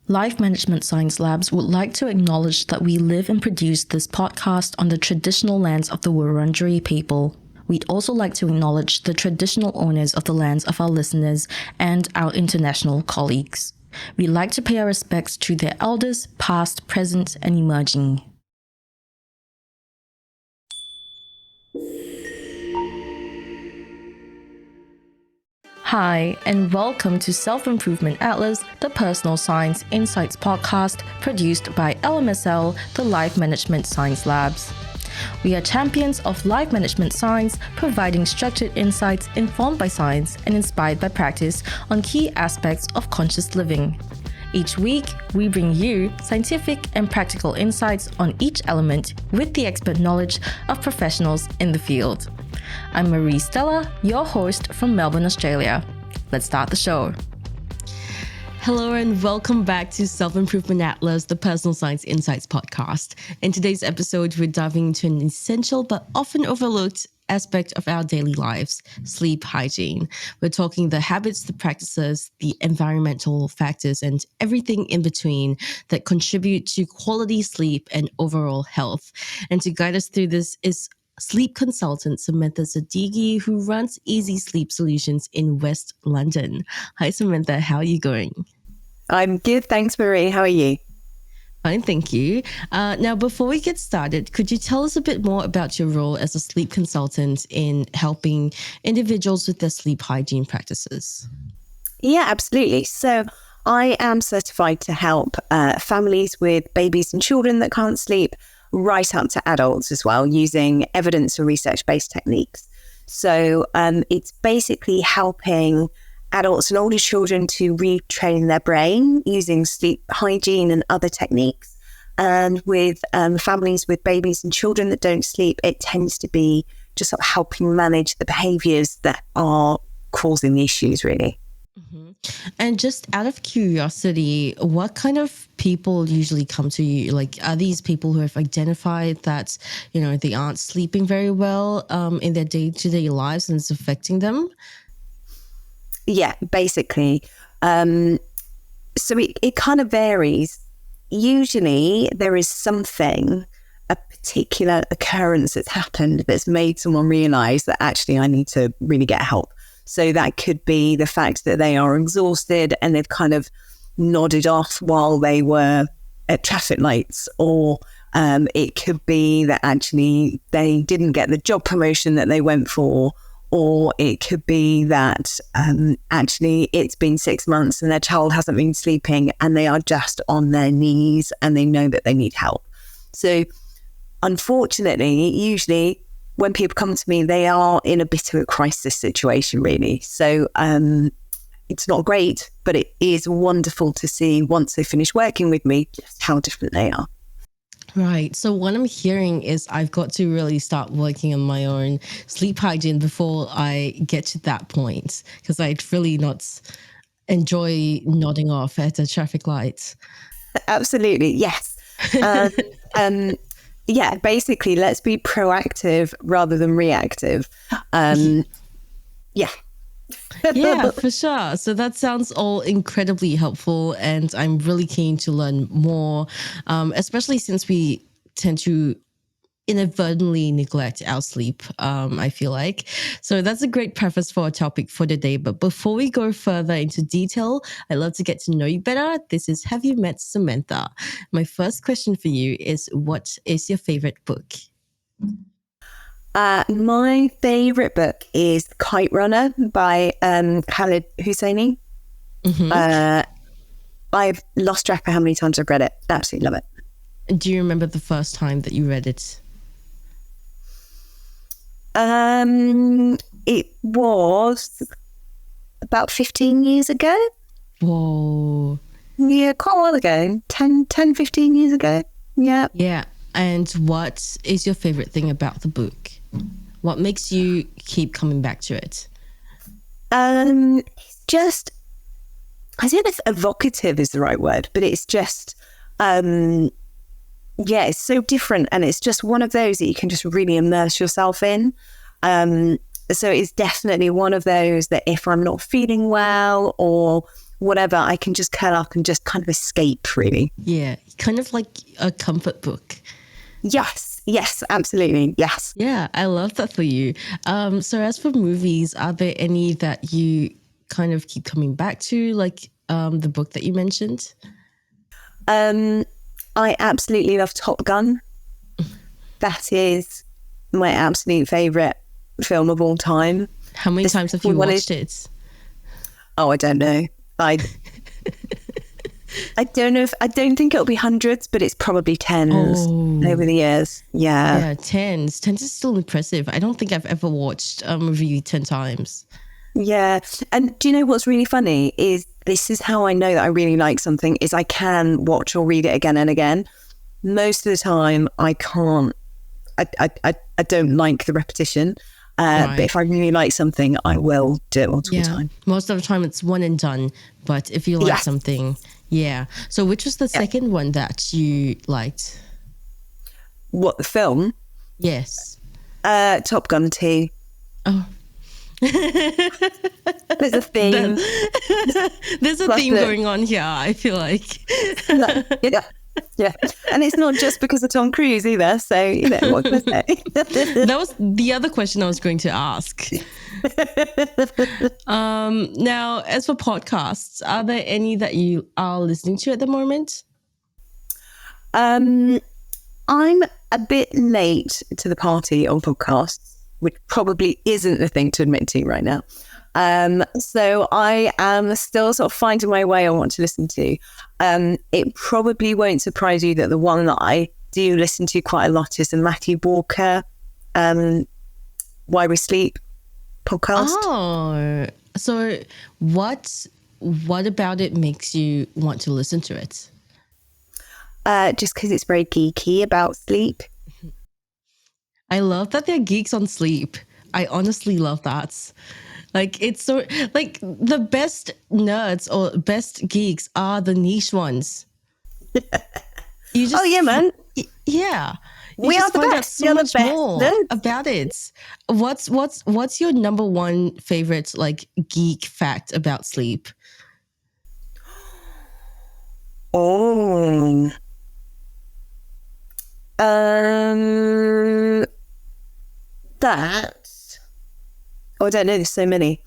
Life Management Science Labs would like to acknowledge that we live and produce this podcast on the traditional lands of the Wurundjeri people. We'd also like to acknowledge the traditional owners of the lands of our listeners and our international colleagues. We'd like to pay our respects to their elders, past, present, and emerging. Hi, and welcome to Self-Improvement Atlas, the Personal Science Insights podcast produced by LMSL, the Life Management Science Labs. We are champions of life management science, providing structured insights informed by science and inspired by practice on key aspects of conscious living. Each week, we bring you scientific and practical insights on each element with the expert knowledge of professionals in the field. I'm Marie Stella, your host from Melbourne, Australia. Let's start the show. Hello and welcome back to Self-Improvement Atlas, the Personal Science Insights podcast. In today's episode, we're diving into an essential but often overlooked aspect of our daily lives, sleep hygiene. We're talking the habits, the practices, the environmental factors, and everything in between that contribute to quality sleep and overall health. And to guide us through this is sleep consultant Samantha Sadighi, who runs Easy Sleep Solutions in West London. Hi, Samantha. How are you going? I'm good. Thanks, Marie. How are you? Fine, thank you. Now, before we get started, could you tell us a bit more about your role as a sleep consultant in helping individuals with their sleep hygiene practices? Yeah, absolutely. So I am certified to help families with babies and children that can't sleep, right up to adults as well, using evidence or research-based techniques. So it's basically helping adults and older children to retrain their brain using sleep hygiene and other techniques. And with families with babies and children that don't sleep, it tends to be just sort of helping manage the behaviours that are causing the issues, really. Mm-hmm. And just out of curiosity, what kind of people usually come to you? Like, are these people who have identified that, they aren't sleeping very well in their day-to-day lives and it's affecting them? Yeah, basically. So it kind of varies. Usually there is something, a particular occurrence that's happened that's made someone realise that actually I need to really get help. So that could be the fact that they are exhausted and they've kind of nodded off while they were at traffic lights, or it could be that actually they didn't get the job promotion that they went for, or it could be that actually it's been 6 months and their child hasn't been sleeping and they are just on their knees and they know that they need help. So unfortunately, usually when people come to me, they are in a bit of a crisis situation, really. So it's not great, but it is wonderful to see once they finish working with me just how different they are. Right. So what I'm hearing is I've got to really start working on my own sleep hygiene before I get to that point, because I'd really not enjoy nodding off at a traffic light. Absolutely. Yes. Yeah, basically, let's be proactive rather than reactive. Yeah. Yeah, for sure. So that sounds all incredibly helpful, and I'm really keen to learn more, especially since we tend to inadvertently neglect our sleep, I feel like. So that's a great preface for our topic for today. But before we go further into detail, I'd love to get to know you better. This is Have You Met Samantha? My first question for you is, what is your favorite book? My favourite book is Kite Runner by Khaled Hosseini. Mm-hmm. I've lost track of how many times I've read it. Absolutely love it. Do you remember the first time that you read it? It was about 15 years ago. Whoa. Yeah, quite a while ago. 15 years ago. Yeah. Yeah. And what is your favorite thing about the book? What makes you keep coming back to it? It's just, I don't know if evocative is the right word, but it's just, it's so different. And it's just one of those that you can just really immerse yourself in. So it's definitely one of those that if I'm not feeling well or whatever, I can just curl up and just kind of escape, really. Yeah, kind of like a comfort book. Yes, absolutely. Yes. Yeah, I love that for you. So as for movies, are there any that you kind of keep coming back to, like the book that you mentioned? I absolutely love Top Gun. That is my absolute favourite film of all time. How many times have you watched it? Oh, I don't know. I don't know I don't think it'll be hundreds, but it's probably tens over the years. Yeah. Yeah, tens. Tens is still impressive. I don't think I've ever watched a movie 10 times. Yeah. And do you know what's really funny is this is how I know that I really like something is I can watch or read it again and again. Most of the time I can't. I don't like the repetition. But if I really like something, I will do it multiple times. Most of the time it's one and done. But if you like something, So which was the second one that you liked? What, the film? Yes. Top Gun 2. Oh. There's a theme. There's a theme going on here, I feel like. Yeah. And it's not just because of Tom Cruise either. So, what can I say? That was the other question I was going to ask. Now, as for podcasts, are there any that you are listening to at the moment? I'm a bit late to the party on podcasts, which probably isn't the thing to admit to right now. So I am still sort of finding my way on what to listen to. It probably won't surprise you that the one that I do listen to quite a lot is the Matthew Walker Why We Sleep podcast. Oh, so what about it makes you want to listen to it? Just because it's very geeky about sleep. I love that they're geeks on sleep. I honestly love that. Like, it's so, like, the best nerds or best geeks are the niche ones. You just, man. Yeah. You We just are the find out best. so You're much the best more nerds. about it. What's your number one favorite, like, geek fact about sleep? Oh. That. Oh, I don't know. There's so many.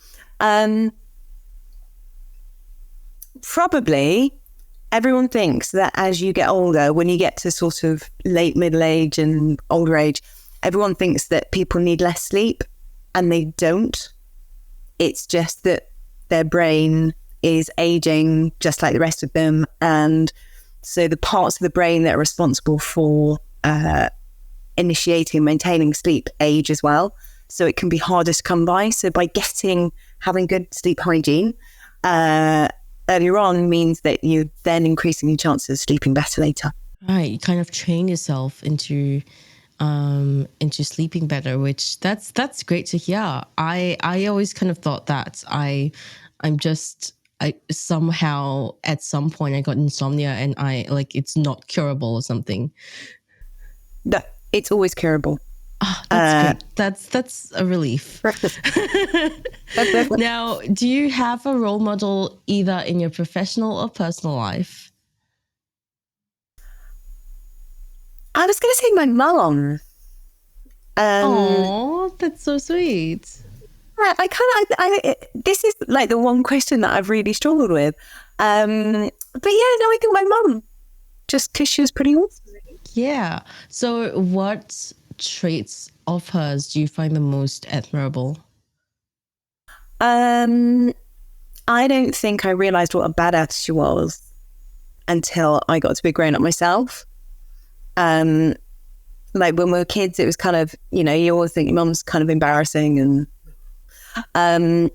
Probably everyone thinks that as you get older, when you get to sort of late middle age and older age, everyone thinks that people need less sleep, and they don't. It's just that their brain is aging just like the rest of them. And so the parts of the brain that are responsible for initiating and maintaining sleep age as well. So it can be harder to come by. So by having good sleep hygiene earlier on means that you're then increasing your chances of sleeping better later. Right, you kind of train yourself into sleeping better, which that's great to hear. I always kind of thought that I somehow at some point I got insomnia and it's not curable or something. No, it's always curable. Oh, that's great. That's a relief. Now, do you have a role model either in your professional or personal life? I was going to say my mum. Oh, that's so sweet. This is like the one question that I've really struggled with. But yeah, no, I think my mum, just because she was pretty awesome. Yeah. So what traits of hers do you find the most admirable? I don't think I realised what a badass she was until I got to be grown up myself. Like when we were kids, it was kind of, you always think your mum's kind of embarrassing, and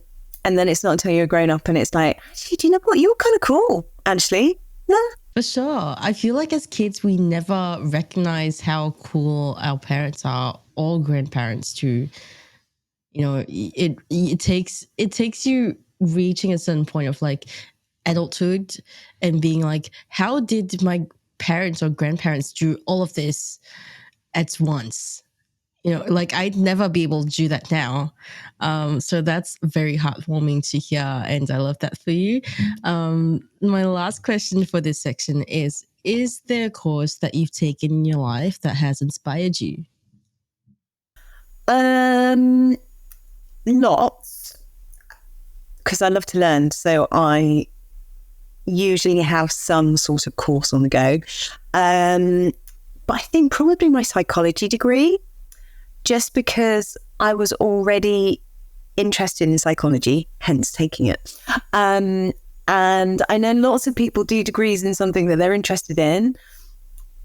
then it's not until you're grown up and it's like, actually, do you know what? You're kind of cool, actually. Yeah. For sure. I feel like as kids, we never recognize how cool our parents are or grandparents too. It takes you reaching a certain point of like adulthood and being like, how did my parents or grandparents do all of this at once? like I'd never be able to do that now. So that's very heartwarming to hear. And I love that for you. My last question for this section is there a course that you've taken in your life that has inspired you? Lots, because I love to learn. So I usually have some sort of course on the go. But I think probably my psychology degree, just because I was already interested in psychology, hence taking it. And I know lots of people do degrees in something that they're interested in.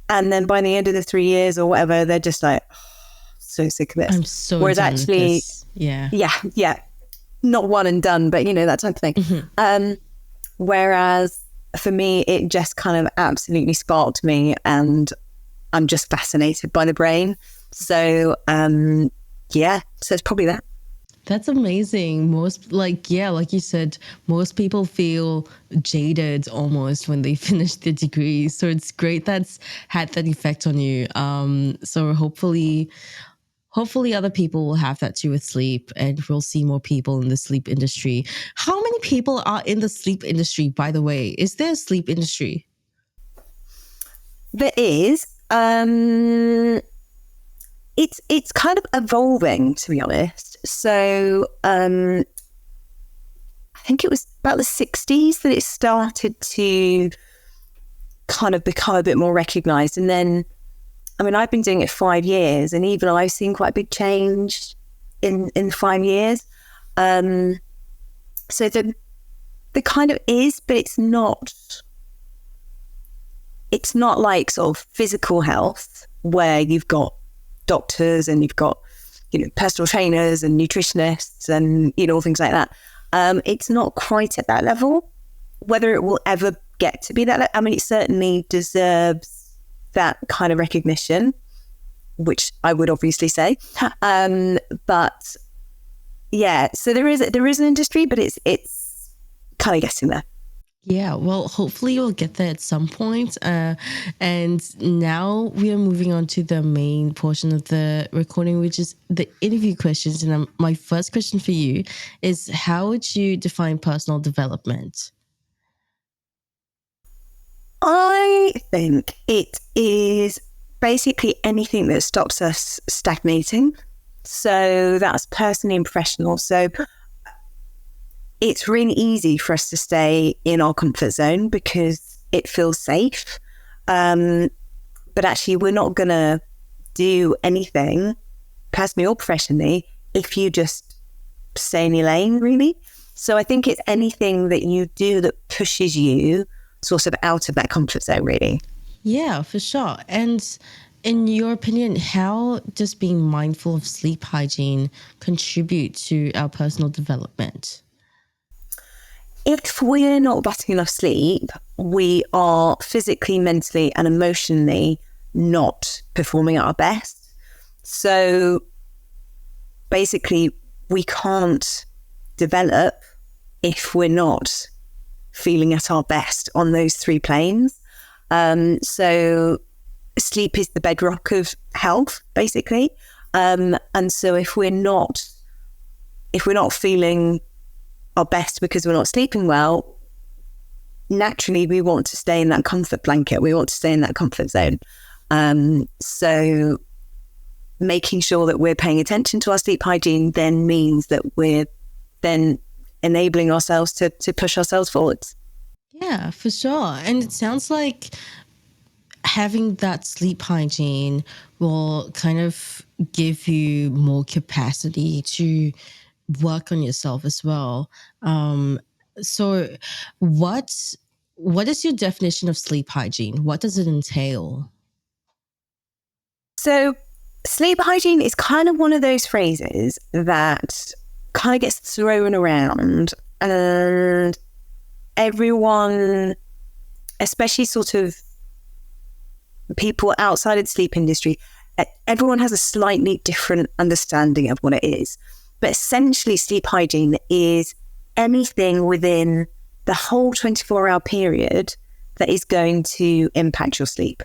And then by the end of the 3 years or whatever, they're just like, oh, so sick of this. I'm so Whereas done with actually, this. Yeah. Yeah. Not one and done, but that type of thing. Mm-hmm. Whereas for me, it just kind of absolutely sparked me, and I'm just fascinated by the brain. So, so it's probably that. That's amazing. Like you said, most people feel jaded almost when they finish their degree. So it's great that's had that effect on you. So hopefully other people will have that too with sleep, and we'll see more people in the sleep industry. How many people are in the sleep industry, by the way? Is there a sleep industry? There is. It's kind of evolving, to be honest. So I think it was about the 60s that it started to kind of become a bit more recognised. And then, I've been doing it 5 years, and even I've seen quite a big change in 5 years. So the kind of is, but it's not like sort of physical health where you've got doctors and you've got, personal trainers and nutritionists and, things like that. It's not quite at that level. Whether it will ever get to be that, it certainly deserves that kind of recognition, which I would obviously say. But yeah, so there is an industry, but it's kind of getting there. Yeah, well, hopefully you'll get there at some point. And now we are moving on to the main portion of the recording, which is the interview questions. And my first question for you is, how would you define personal development? I think it is basically anything that stops us stagnating. So that's personally and professional. So it's really easy for us to stay in our comfort zone because it feels safe. But actually, we're not going to do anything, personally or professionally, if you just stay in your lane, really. So I think it's anything that you do that pushes you sort of out of that comfort zone, really. Yeah, for sure. And in your opinion, how does being mindful of sleep hygiene contribute to our personal development? If we're not getting enough sleep, we are physically, mentally, and emotionally not performing at our best. So basically, we can't develop if we're not feeling at our best on those 3 planes. So sleep is the bedrock of health, basically. And so if we're not feeling our best because we're not sleeping well, naturally we want to stay in that comfort blanket. We want to stay in that comfort zone. So making sure that we're paying attention to our sleep hygiene then means that we're then enabling ourselves to push ourselves forwards. Yeah, for sure. And it sounds like having that sleep hygiene will kind of give you more capacity to work on yourself as well. So what is your definition of sleep hygiene? What does it entail? So sleep hygiene is kind of one of those phrases that kind of gets thrown around, and everyone, especially sort of people outside of the sleep industry, everyone has a slightly different understanding of what it is. But essentially, sleep hygiene is anything within the whole 24-hour period that is going to impact your sleep.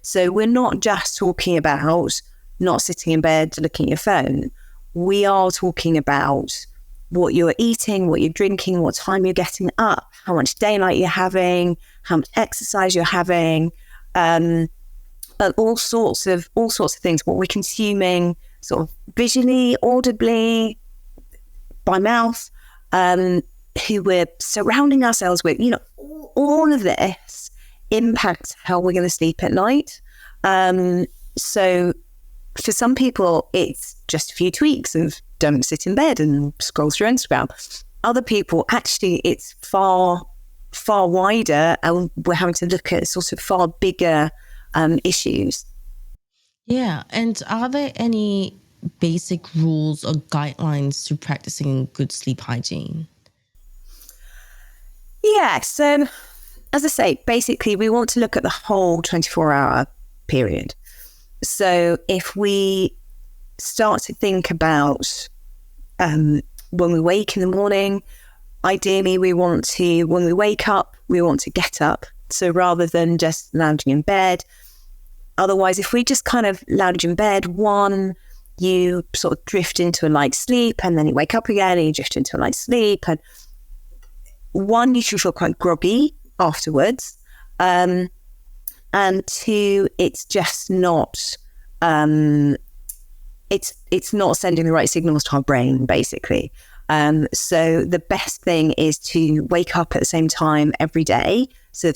So we're not just talking about not sitting in bed looking at your phone. We are talking about what you're eating, what you're drinking, what time you're getting up, how much daylight you're having, how much exercise you're having, and all sorts of things. What we're consuming, sort of visually, audibly, by mouth, who we're surrounding ourselves with. All of this impacts how we're going to sleep at night. So for some people, it's just a few tweaks of don't sit in bed and scroll through Instagram. Other people, actually, it's far, far wider, and we're having to look at sort of far bigger issues. Yeah. And are there any basic rules or guidelines to practicing good sleep hygiene? Yeah. So, as I say, basically, we want to look at the whole 24-hour period. So if we start to think about when we wake in the morning, ideally when we wake up, we want to get up. So rather than just lounging in bed. Otherwise, if we just kind of lounge in bed, you sort of drift into a light sleep, and then you wake up again and you drift into a light sleep. And you should feel quite groggy afterwards. And two, it's just not, it's not sending the right signals to our brain, basically. So the best thing is to wake up at the same time every day. So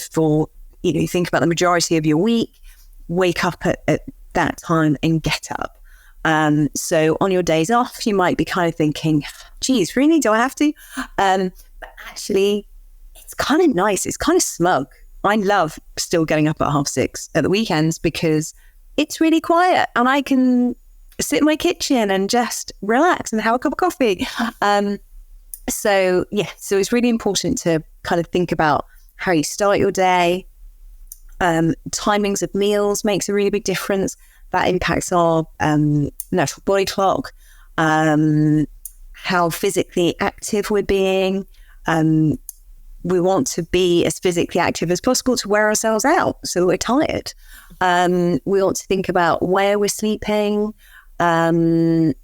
you think about the majority of your week, wake up at that time and get up. So on your days off, you might be kind of thinking, geez, really, do I have to? But actually, it's kind of nice. It's kind of smug. I love still getting up at 6:30 at the weekends because it's really quiet and I can sit in my kitchen and just relax and have a cup of coffee. So it's really important to kind of think about how you start your day. Timings of meals makes a really big difference. That impacts our natural body clock, how physically active we're being. We want to be as physically active as possible to wear ourselves out so we're tired. We want to think about where we're sleeping, and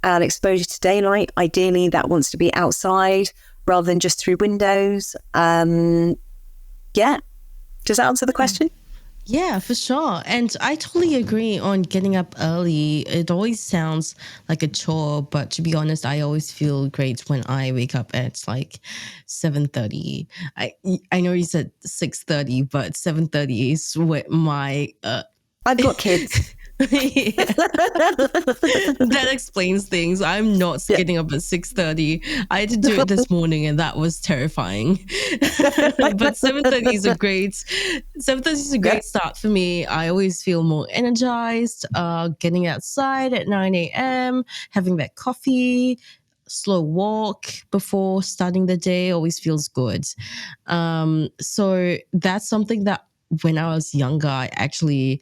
exposure to daylight. Ideally, that wants to be outside rather than just through windows. Does that answer the question? Yeah, for sure. And I totally agree on getting up early. It always sounds like a chore, but to be honest, I always feel great when I wake up at like 7:30. I know you said 6:30, but 7:30 is what my I've got kids. That explains things. I'm not getting up at 6:30. I had to do it this morning and that was terrifying. But 7:30 is a great start for me. I always feel more energized, getting outside at 9 a.m., having that coffee, slow walk before starting the day always feels good. So that's something that when I was younger, I actually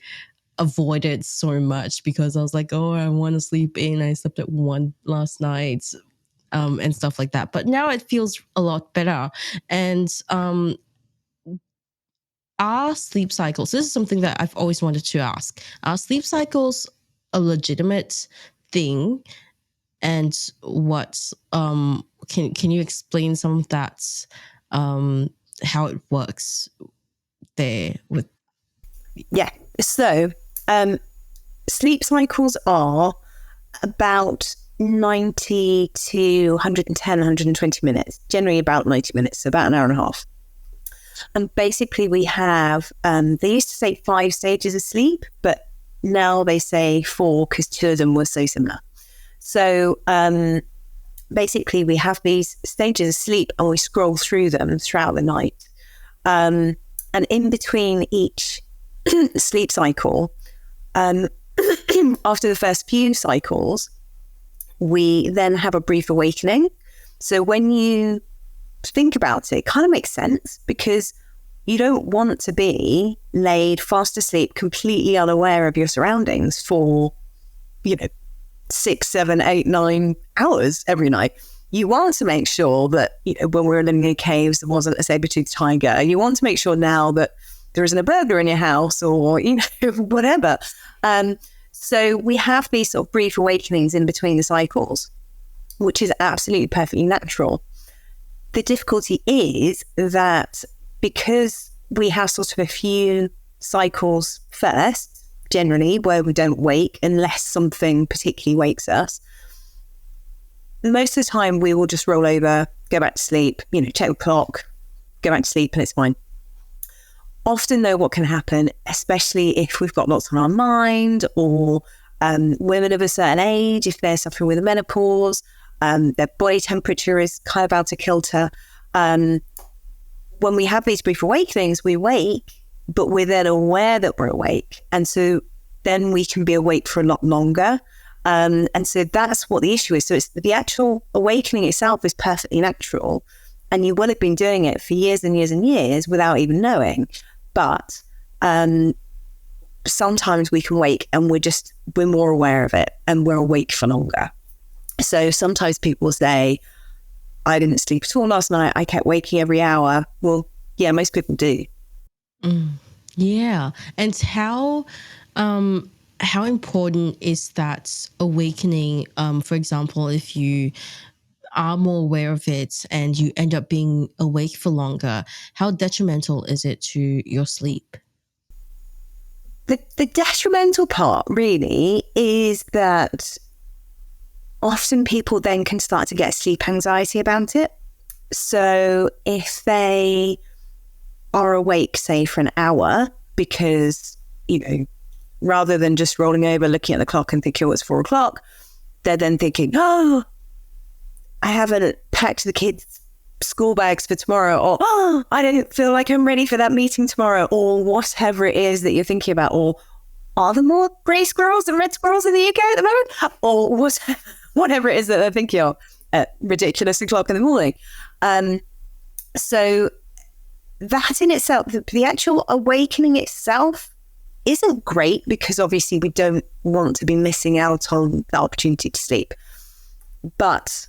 avoided so much because I was like, oh, I want to sleep in. I slept at 1 last night, and stuff like that. But now it feels a lot better. And are sleep cycles, this is something that I've always wanted to ask. Are sleep cycles a legitimate thing? And what can you explain some of that, how it works there with? Yeah. So sleep cycles are about 90 to 110, 120 minutes, generally about 90 minutes, so about an hour and a half. And basically we have, they used to say 5 stages of sleep, but now they say 4 because 2 of them were so similar. So basically we have these stages of sleep and we scroll through them throughout the night. And in between each sleep cycle, after the first few cycles, we then have a brief awakening. So when you think about it, it kind of makes sense because you don't want to be laid fast asleep, completely unaware of your surroundings for, 6, 7, 8, 9 hours every night. You want to make sure that, when we were living in caves, there wasn't a saber-toothed tiger. You want to make sure now that there isn't a burglar in your house or, whatever. So we have these sort of brief awakenings in between the cycles, which is absolutely perfectly natural. The difficulty is that because we have sort of a few cycles first, generally, where we don't wake unless something particularly wakes us, most of the time we will just roll over, go back to sleep, check the clock, go back to sleep, and it's fine. Often, though, what can happen, especially if we've got lots on our mind, or women of a certain age, if they're suffering with menopause, their body temperature is kind of out of kilter. When we have these brief awakenings, we wake, but we're then aware that we're awake. And so then we can be awake for a lot longer. And so that's what the issue is. So it's the actual awakening itself is perfectly natural. And you will have been doing it for years and years and years without even knowing. But sometimes we can wake and we're more aware of it and we're awake for longer. So sometimes people say, I didn't sleep at all last night. I kept waking every hour. Well, yeah, most people do. Yeah. And how important is that awakening? For example, if you are more aware of it and you end up being awake for longer, how detrimental is it to your sleep? The detrimental part really is that often people then can start to get sleep anxiety about it. So if they are awake, say, for an hour, because, rather than just rolling over, looking at the clock and thinking, oh, it's 4 o'clock, they're then thinking, oh, I haven't packed the kids' school bags for tomorrow, or oh, I don't feel like I'm ready for that meeting tomorrow, or whatever it is that you're thinking about, or are there more grey squirrels and red squirrels in the UK at the moment? Or whatever it is that they're thinking of at ridiculous o'clock in the morning. So that in itself, the actual awakening itself isn't great, because obviously we don't want to be missing out on the opportunity to sleep. But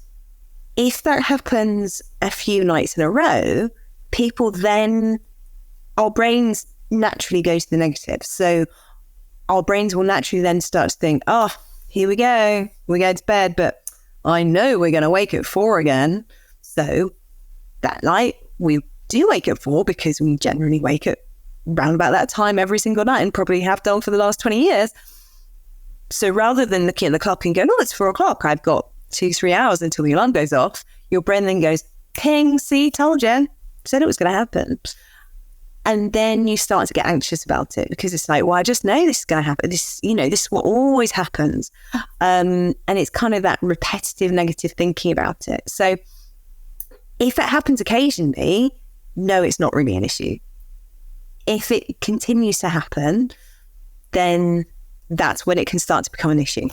if that happens a few nights in a row, people then, our brains naturally go to the negative. So our brains will naturally then start to think, oh, here we go, we're going to bed, but I know we're going to wake at 4 again. So that night we do wake at 4, because we generally wake at around about that time every single night, and probably have done for the last 20 years. So rather than looking at the clock and going, oh, it's 4 o'clock, I've got 2-3 hours until the alarm goes off, your brain then goes, ping, see, told you, said it was going to happen. And then you start to get anxious about it, because it's like, well, I just know this is going to happen. This is what always happens. And it's kind of that repetitive negative thinking about it. So if it happens occasionally, no, it's not really an issue. If it continues to happen, then that's when it can start to become an issue.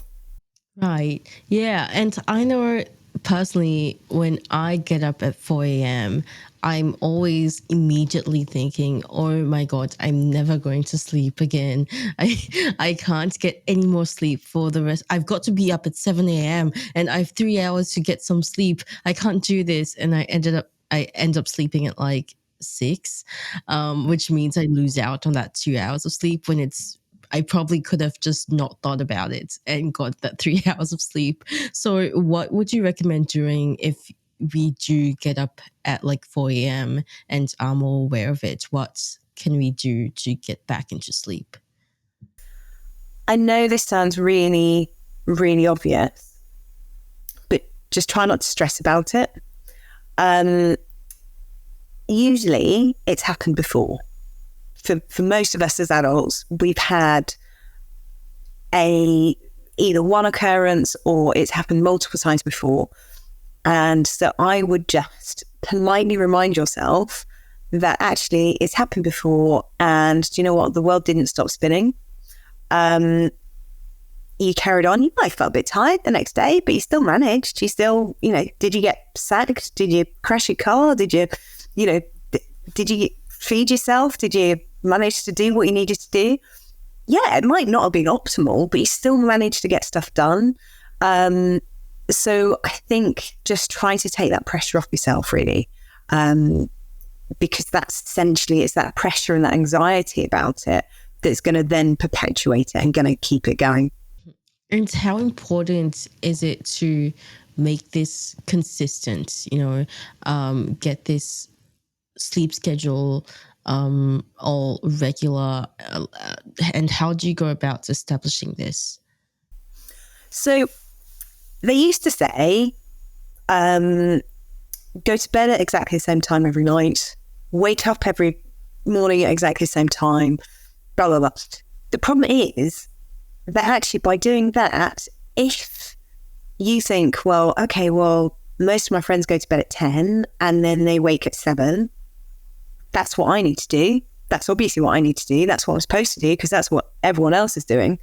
Right. Yeah. And I know personally, when I get up at 4 a.m., I'm always immediately thinking, oh my God, I'm never going to sleep again. I can't get any more sleep for the rest. I've got to be up at 7 a.m. and I have 3 hours to get some sleep. I can't do this. And I end up sleeping at like 6, which means I lose out on that 2 hours of sleep when I probably could have just not thought about it and got that 3 hours of sleep. So what would you recommend doing if we do get up at like 4 a.m. and are more aware of it? What can we do to get back into sleep? I know this sounds really, really obvious, but just try not to stress about it. Usually it's happened before. For most of us as adults, we've had either one occurrence or it's happened multiple times before. And so I would just politely remind yourself that actually it's happened before, and do you know what? The world didn't stop spinning. You carried on. You might have felt a bit tired the next day, but you still managed. You still, did you get sacked? Did you crash your car? Did you, did you feed yourself? Did you manage to do what you needed to do? Yeah, it might not have been optimal, but you still managed to get stuff done. So I think just try to take that pressure off yourself, really, because that's essentially, it's that pressure and that anxiety about it that's going to then perpetuate it and going to keep it going. And how important is it to make this consistent, get this sleep schedule all regular? And how do you go about establishing this? So they used to say, go to bed at exactly the same time every night, wake up every morning at exactly the same time, blah, blah, blah. The problem is that actually by doing that, if you think, well, okay, well, most of my friends go to bed at 10 and then they wake at 7, that's what I need to do. That's obviously what I need to do. That's what I'm supposed to do because that's what everyone else is doing.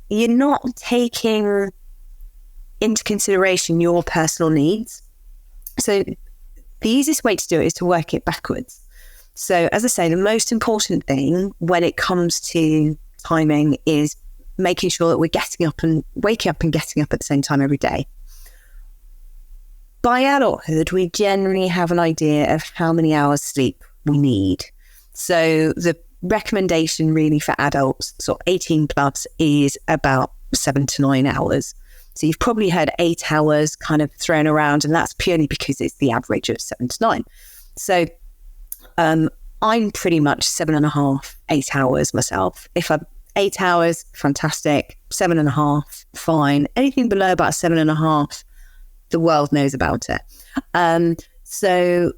You're not taking into consideration your personal needs. So the easiest way to do it is to work it backwards. So as I say, the most important thing when it comes to timing is making sure that we're getting up and waking up and getting up at the same time every day. By adulthood, we generally have an idea of how many hours sleep we need. So the recommendation really for adults, so 18 plus, is about 7 to 9 hours. So you've probably heard 8 hours kind of thrown around, and that's purely because it's the average of 7 to 9. So I'm pretty much 7.5, 8 hours myself. If I'm 8 hours, fantastic. 7.5, fine. Anything below about 7.5, the world knows about it. So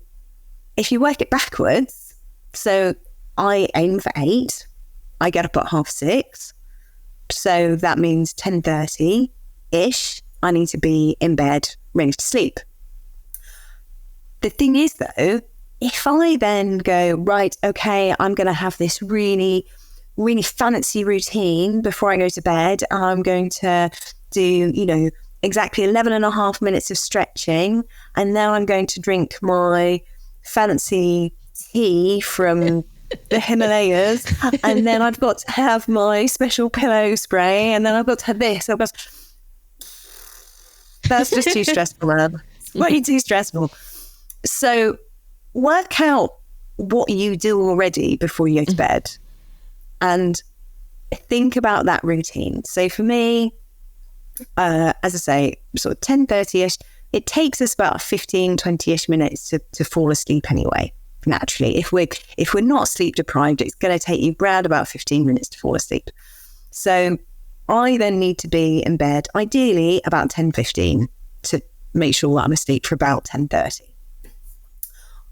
if you work it backwards, so I aim for 8, I get up at 6:30. So that means 10:30-ish, I need to be in bed, ready to sleep. The thing is though, if I then go, right, okay, I'm going to have this really, really fancy routine before I go to bed. I'm going to do, exactly 11.5 minutes of stretching. And then I'm going to drink my fancy tea from the Himalayas. And then I've got to have my special pillow spray. And then I've got to have this. That's just too stressful, man. It's way too stressful. So work out what you do already before you go to bed and think about that routine. So for me, as I say, sort of 10:30-ish, it takes us about 15, 20-ish minutes to fall asleep anyway, naturally. If we're not sleep deprived, it's going to take you around about 15 minutes to fall asleep. So I then need to be in bed, ideally about 10:15, to make sure that I'm asleep for about 10:30.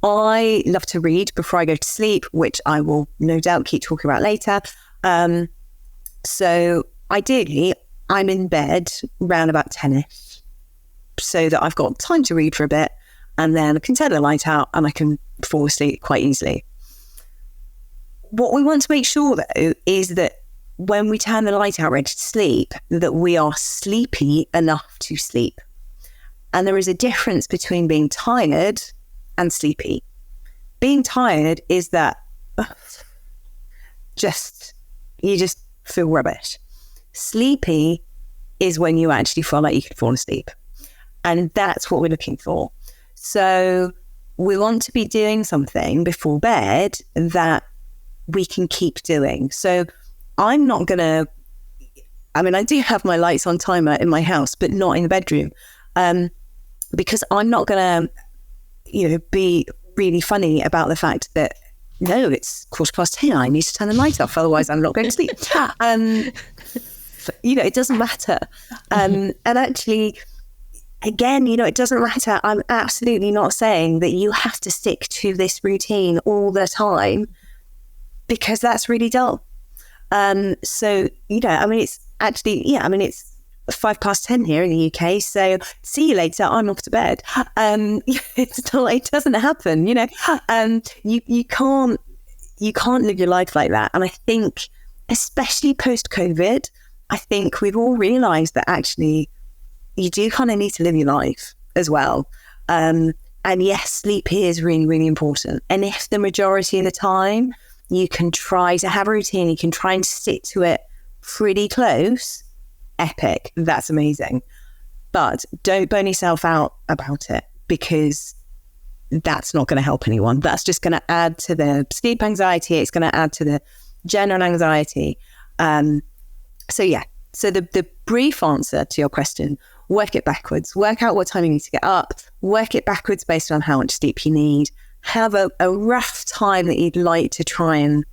I love to read before I go to sleep, which I will no doubt keep talking about later. So ideally, I'm in bed around about 10ish, so that I've got time to read for a bit, and then I can turn the light out and I can fall asleep quite easily. What we want to make sure, though, is that when we turn the light out ready to sleep, that we are sleepy enough to sleep. And there is a difference between being tired and sleepy. Being tired is that you just feel rubbish. Sleepy is when you actually feel like you can fall asleep. And that's what we're looking for. So we want to be doing something before bed that we can keep doing. So I'm not going to, I do have my lights on timer in my house, but not in the bedroom. Because I'm not going to, be really funny about the fact that, no, it's 10:15, I need to turn the light off, otherwise I'm not going to sleep. It doesn't matter. And actually, again, it doesn't matter. I'm absolutely not saying that you have to stick to this routine all the time, because that's really dull. So, it's actually, it's 10:05 here in the UK. So see you later. I'm off to bed. It doesn't happen, you can't live your life like that. And I think, especially post-COVID, I think we've all realized that actually you do kind of need to live your life as well. And yes, sleep is really, really important. And if the majority of the time you can try to have a routine, you can try and stick to it pretty close, epic, that's amazing. But don't burn yourself out about it, because that's not going to help anyone. That's just going to add to the sleep anxiety. It's going to add to the general anxiety. So yeah, So the brief answer to your question, work it backwards. Work out what time you need to get up. Work it backwards based on how much sleep you need. Have a rough time that you'd like to try and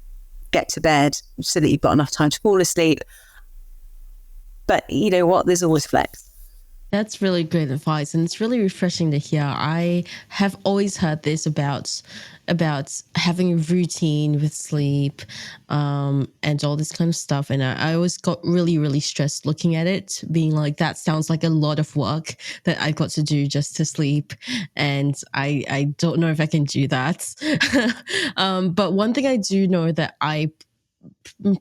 get to bed so that you've got enough time to fall asleep. But you know what? There's always flex. That's really great advice, and it's really refreshing to hear. I have always heard this about having a routine with sleep, and all this kind of stuff. And I always got really, really stressed looking at it, being like, that sounds like a lot of work that I've got to do just to sleep, and I don't know if I can do that. But one thing I do know that I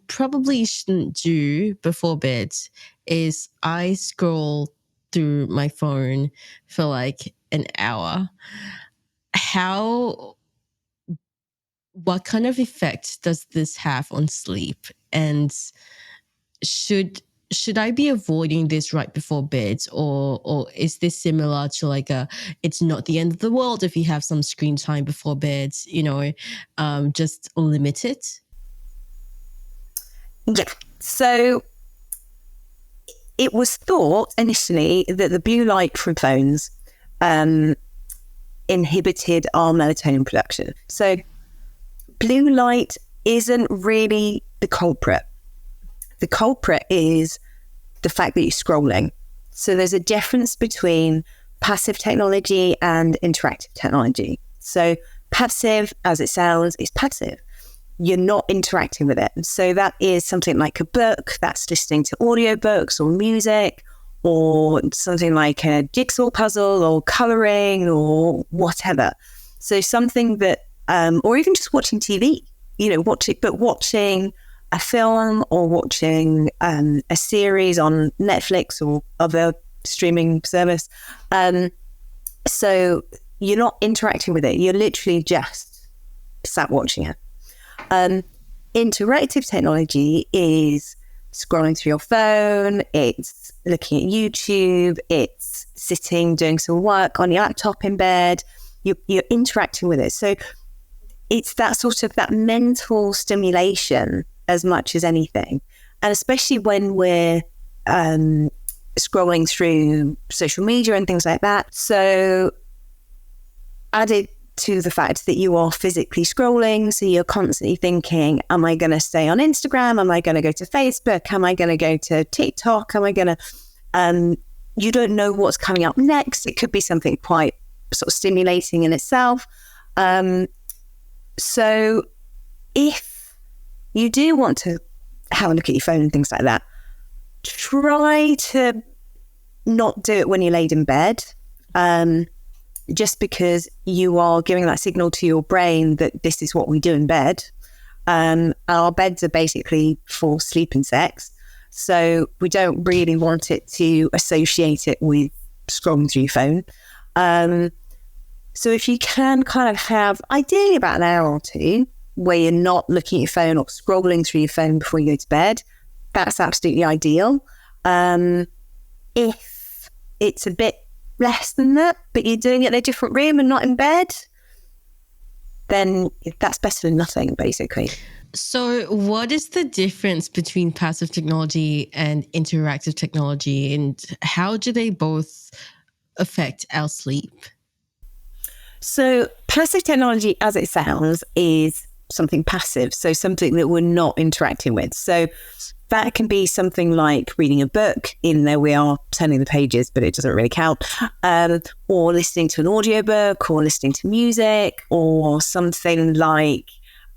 probably shouldn't do before bed is I scroll through my phone for like an hour. What kind of effect does this have on sleep? And should I be avoiding this right before bed, or is this similar to like it's not the end of the world if you have some screen time before bed, just limit it? Yeah. So it was thought initially that the blue light from phones inhibited our melatonin production. So blue light isn't really the culprit. The culprit is the fact that you're scrolling. So there's a difference between passive technology and interactive technology. So passive, as it sounds, is passive. You're not interacting with it. So that is something like a book, that's listening to audiobooks or music, or something like a jigsaw puzzle or colouring or whatever. So something that, or even just watching TV, watching a film or watching a series on Netflix or other streaming service. So you're not interacting with it. You're literally just sat watching it. Interactive technology is scrolling through your phone, it's looking at YouTube, it's sitting doing some work on your laptop in bed. You're interacting with it. So it's that sort of that mental stimulation as much as anything. And especially when we're scrolling through social media and things like that. So added to the fact that you are physically scrolling, so you're constantly thinking, am I going to stay on Instagram? Am I going to go to Facebook? Am I going to go to TikTok? Am I going to... you don't know what's coming up next. It could be something quite sort of stimulating in itself. So if you do want to have a look at your phone and things like that, try to not do it when you're laid in bed. Just because you are giving that signal to your brain that this is what we do in bed. Our beds are basically for sleep and sex. So we don't really want it to associate it with scrolling through your phone. So if you can kind of have ideally about an hour or two where you're not looking at your phone or scrolling through your phone before you go to bed, that's absolutely ideal. If it's a bit less than that, but you're doing it in a different room and not in bed, then that's better than nothing, basically. So what is the difference between passive technology and interactive technology, and how do they both affect our sleep? So passive technology, as it sounds, is something passive, so something that we're not interacting with. So that can be something like reading a book, even though we are turning the pages, but it doesn't really count, or listening to an audiobook, or listening to music, or something like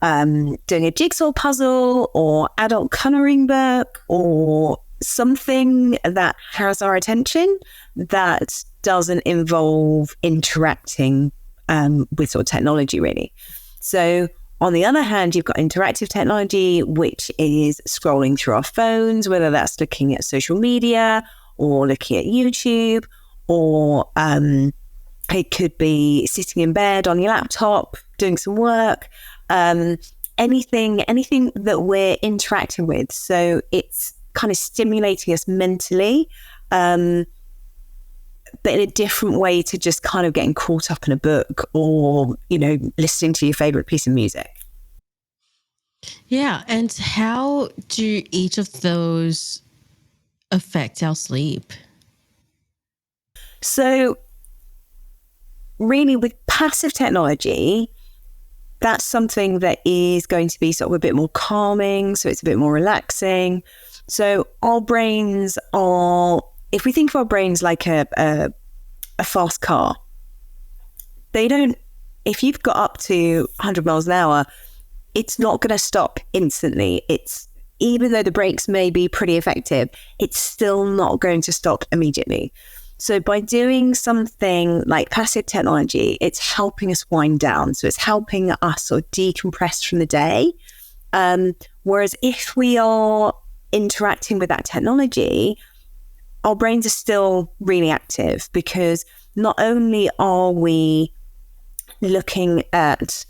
doing a jigsaw puzzle, or adult colouring book, or something that has our attention that doesn't involve interacting with sort of technology, really. So on the other hand, you've got interactive technology, which is scrolling through our phones, whether that's looking at social media or looking at YouTube, or it could be sitting in bed on your laptop, doing some work, anything that we're interacting with. So it's kind of stimulating us mentally, but in a different way to just kind of getting caught up in a book or, listening to your favorite piece of music. Yeah. And how do each of those affect our sleep? So really with passive technology, that's something that is going to be sort of a bit more calming. So it's a bit more relaxing. So our brains are, if we think of our brains like a fast car, they don't, if you've got up to 100 miles an hour, it's not going to stop instantly. Even though the brakes may be pretty effective, it's still not going to stop immediately. So by doing something like passive technology, it's helping us wind down. So it's helping us sort of decompress from the day. Whereas if we are interacting with that technology, our brains are still really active, because not only are we looking at,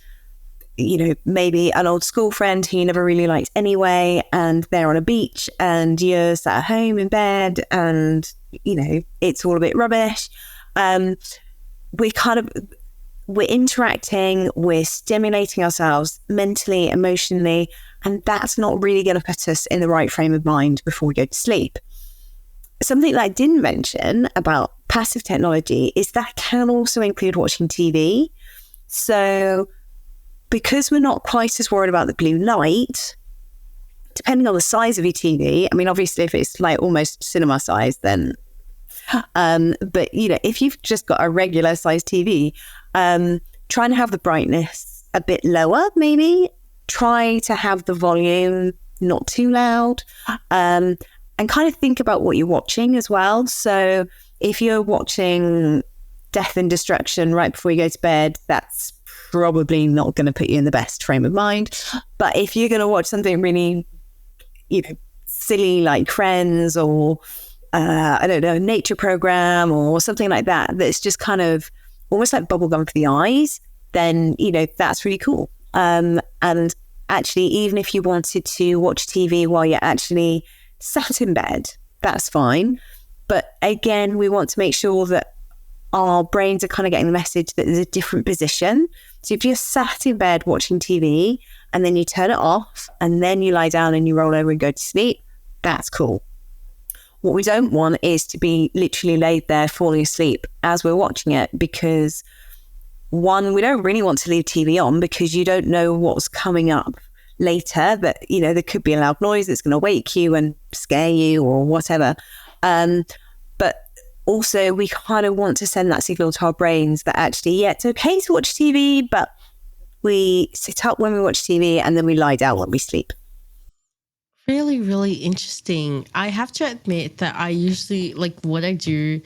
maybe an old school friend who you never really liked anyway, and they're on a beach and you're sat at home in bed and, it's all a bit rubbish. We're interacting, we're stimulating ourselves mentally, emotionally, and that's not really going to put us in the right frame of mind before we go to sleep. Something that I didn't mention about passive technology is that can also include watching TV. So because we're not quite as worried about the blue light, depending on the size of your TV, I mean, obviously if it's like almost cinema size, then, but if you've just got a regular size TV, try and have the brightness a bit lower, maybe. Try to have the volume not too loud, and kind of think about what you're watching as well. So if you're watching Death and Destruction right before you go to bed, that's probably not going to put you in the best frame of mind. But if you're going to watch something really, silly like Friends or, I don't know, a nature program or something like that, that's just kind of almost like bubblegum for the eyes, then, that's really cool. And actually, even if you wanted to watch TV while you're actually sat in bed, that's fine. But again, we want to make sure that our brains are kind of getting the message that there's a different position. So if you're sat in bed watching TV and then you turn it off and then you lie down and you roll over and go to sleep, that's cool. What we don't want is to be literally laid there falling asleep as we're watching it, because one, we don't really want to leave TV on because you don't know what's coming up later, that, there could be a loud noise that's going to wake you and scare you or whatever. But also we kind of want to send that signal to our brains that actually, it's okay to watch TV, but we sit up when we watch TV and then we lie down when we sleep. Really, really interesting. I have to admit that I usually, what I do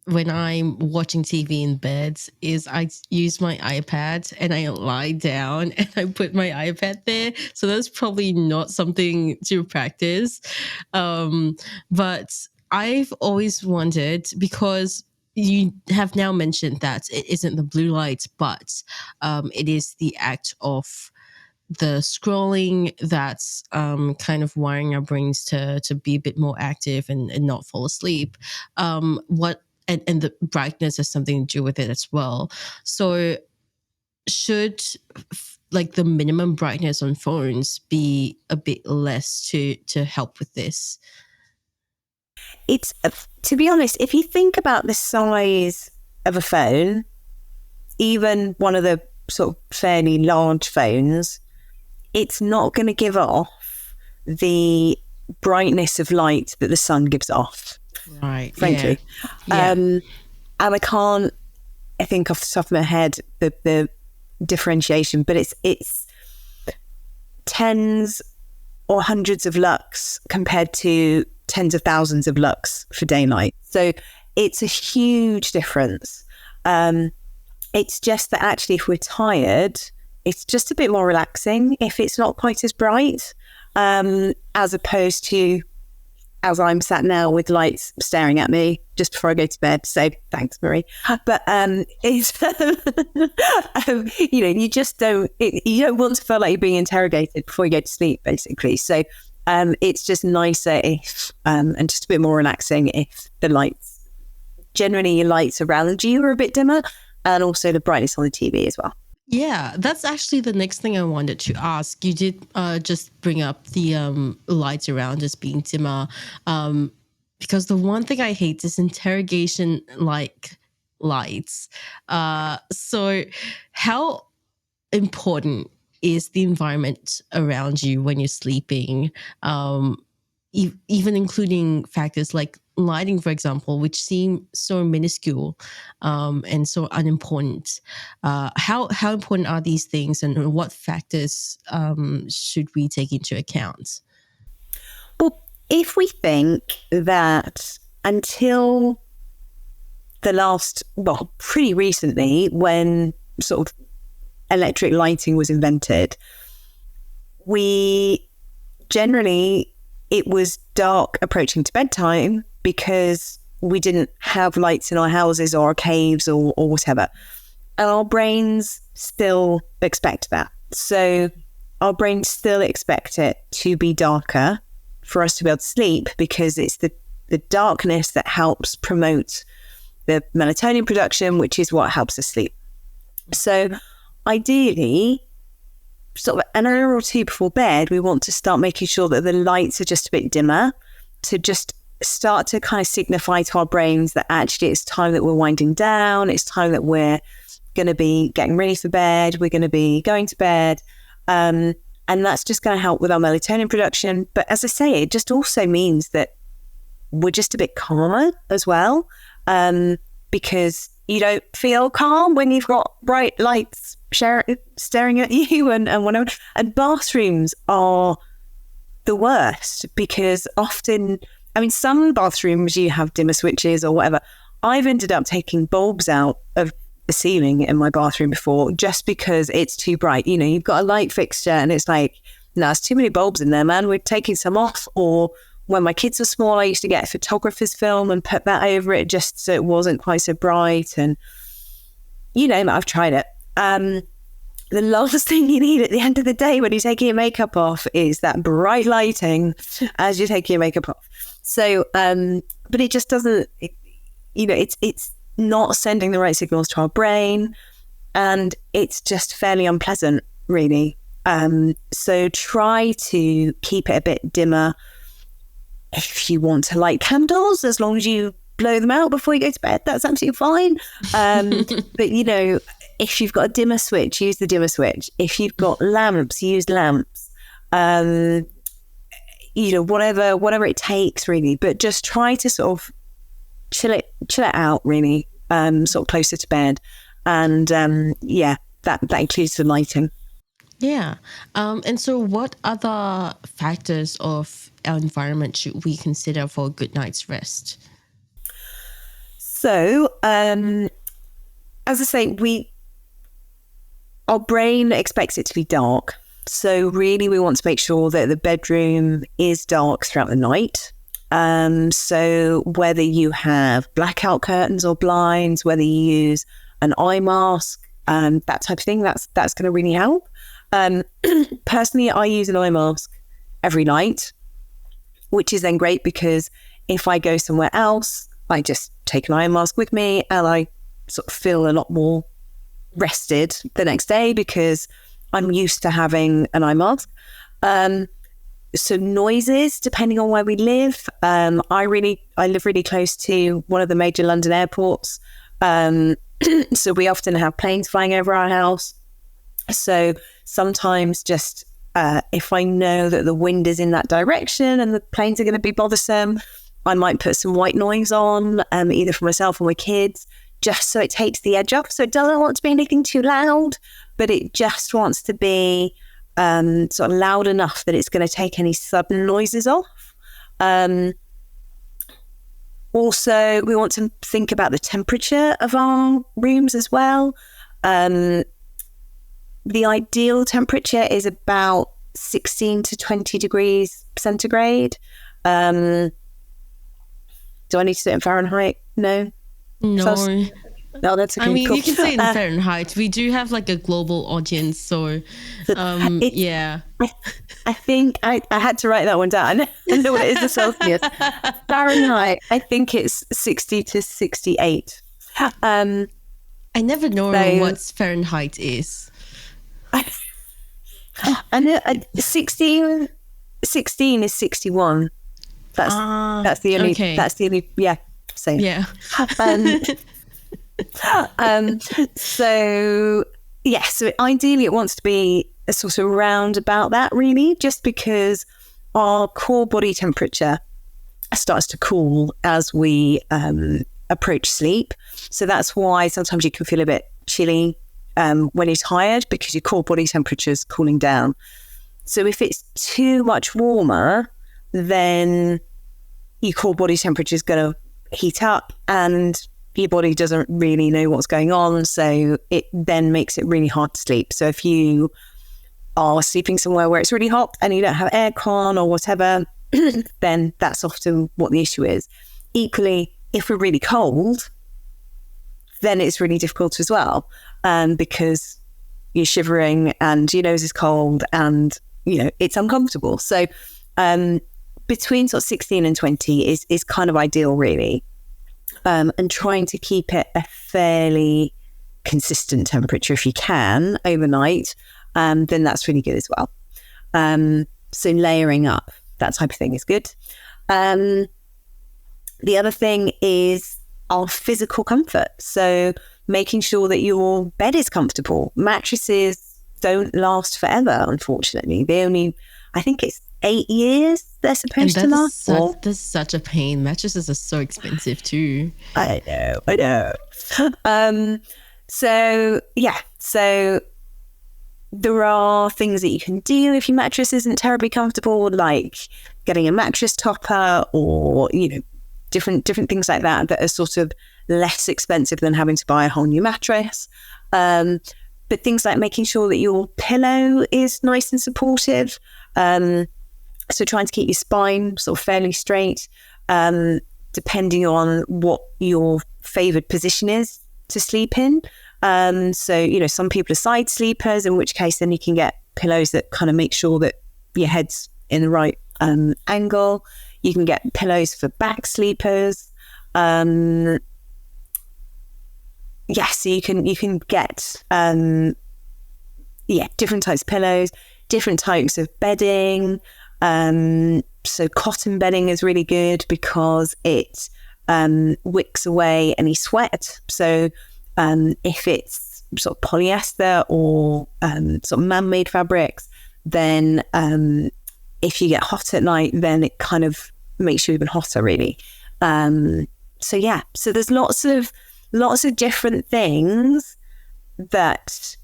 when I'm watching TV in bed is I use my iPad and I lie down and I put my iPad there. So that's probably not something to practice. But I've always wondered, because you have now mentioned that it isn't the blue light, but it is the act of the scrolling that's kind of wiring our brains to be a bit more active and not fall asleep. And the brightness has something to do with it as well. So should the minimum brightness on phones be a bit less to help with this? It's, to be honest, if you think about the size of a phone, even one of the sort of fairly large phones, it's not going to give off the brightness of light that the sun gives off. Right. Frankly. Yeah. And I think off the top of my head, the differentiation, but it's tens or hundreds of lux compared to tens of thousands of lux for daylight. So it's a huge difference. It's just that actually if we're tired, it's just a bit more relaxing if it's not quite as bright, as opposed to as I'm sat now with lights staring at me just before I go to bed. So thanks, Marie. But it's you just don't you don't want to feel like you're being interrogated before you go to sleep, basically. So it's just nicer if and just a bit more relaxing if the lights, generally your lights around you are a bit dimmer, and also the brightness on the TV as well. Yeah, that's actually the next thing I wanted to ask. You did just bring up the lights around us being dimmer. because the one thing I hate is interrogation like lights. So how important is the environment around you when you're sleeping? Even including factors like lighting, for example, which seem so minuscule and so unimportant. How important are these things, and what factors should we take into account? Well, if we think that until pretty recently, when sort of electric lighting was invented, it was dark approaching to bedtime because we didn't have lights in our houses or our caves or whatever. And our brains still expect that. So our brains still expect it to be darker for us to be able to sleep, because it's the darkness that helps promote the melatonin production, which is what helps us sleep. So ideally, sort of an hour or two before bed, we want to start making sure that the lights are just a bit dimmer, to just start to kind of signify to our brains that actually it's time that we're winding down. It's time that we're going to be getting ready for bed. We're going to be going to bed. And that's just going to help with our melatonin production. But as I say, it just also means that we're just a bit calmer as well, because you don't feel calm when you've got bright lights staring at you and whatever. And bathrooms are the worst, because often, I mean, some bathrooms you have dimmer switches or whatever. I've ended up taking bulbs out of the ceiling in my bathroom before just because it's too bright. You know, you've got a light fixture and it's like, no, there's too many bulbs in there, man. We're taking some off. Or when my kids were small, I used to get a photographer's film and put that over it just so it wasn't quite so bright. And you know, I've tried it. The last thing you need at the end of the day when you're taking your makeup off is that bright lighting as you're taking your makeup off. So, but it just doesn't, it's not sending the right signals to our brain, and it's just fairly unpleasant, really. So try to keep it a bit dimmer. If you want to light candles, as long as you blow them out before you go to bed, that's absolutely fine. But, you know, if you've got a dimmer switch, use the dimmer switch. If you've got lamps, use lamps. You know, whatever it takes, really. But just try to sort of chill it out, really, sort of closer to bed. And that includes the lighting. Yeah. And so what other factors of our environment should we consider for a good night's rest? So, as I say, our brain expects it to be dark. So really we want to make sure that the bedroom is dark throughout the night. So whether you have blackout curtains or blinds, whether you use an eye mask, that type of thing, that's going to really help. Personally, I use an eye mask every night, which is then great because if I go somewhere else, I just take an eye mask with me and I sort of feel a lot more rested the next day because I'm used to having an eye mask. So noises, depending on where we live, I live really close to one of the major London airports. So we often have planes flying over our house. So sometimes just if I know that the wind is in that direction and the planes are going to be bothersome, I might put some white noise on, either for myself or my kids, just so it takes the edge off. So it doesn't want to be anything too loud, but it just wants to be sort of loud enough that it's going to take any sudden noises off. Also, we want to think about the temperature of our rooms as well. The ideal temperature is about 16 to 20 degrees centigrade. Do I need to do it in Fahrenheit? No. No, that's okay. I mean, cool. you can say it in Fahrenheit. We do have like a global audience, so yeah. I think I had to write that one down. I know what it is in Celsius. Fahrenheit, I think it's 60 to 68. I never know what Fahrenheit is. I know 16 is 61. That's the only. Okay. That's the only. Yeah. Same. Yeah. Um, so yeah. So ideally, it wants to be a sort of round about that, really, just because our core body temperature starts to cool as we approach sleep. So that's why sometimes you can feel a bit chilly when you're tired, because your core body temperature is cooling down. So if it's too much warmer, then your core body temperature is going to heat up and your body doesn't really know what's going on. So it then makes it really hard to sleep. So if you are sleeping somewhere where it's really hot and you don't have aircon or whatever, then that's often what the issue is. Equally, if we're really cold, then it's really difficult as well, because you're shivering and your nose is cold and, it's uncomfortable. So between sort of 16 and 20 is kind of ideal, really. And trying to keep it a fairly consistent temperature if you can overnight, then that's really good as well. So layering up, that type of thing is good. The other thing is our physical comfort. So making sure that your bed is comfortable. Mattresses don't last forever, unfortunately. I think it's 8 years they're supposed to last for. That's such a pain. Mattresses are so expensive too. I know. So there are things that you can do if your mattress isn't terribly comfortable, like getting a mattress topper or, different things like that are sort of less expensive than having to buy a whole new mattress. But things like making sure that your pillow is nice and supportive. So trying to keep your spine sort of fairly straight, depending on what your favoured position is to sleep in. So, some people are side sleepers, in which case then you can get pillows that kind of make sure that your head's in the right angle. You can get pillows for back sleepers. So you can get different types of pillows, different types of bedding. So cotton bedding is really good because it wicks away any sweat. So if it's sort of polyester or sort of man-made fabrics, then if you get hot at night, then it kind of makes you even hotter, really. So there's lots of different things that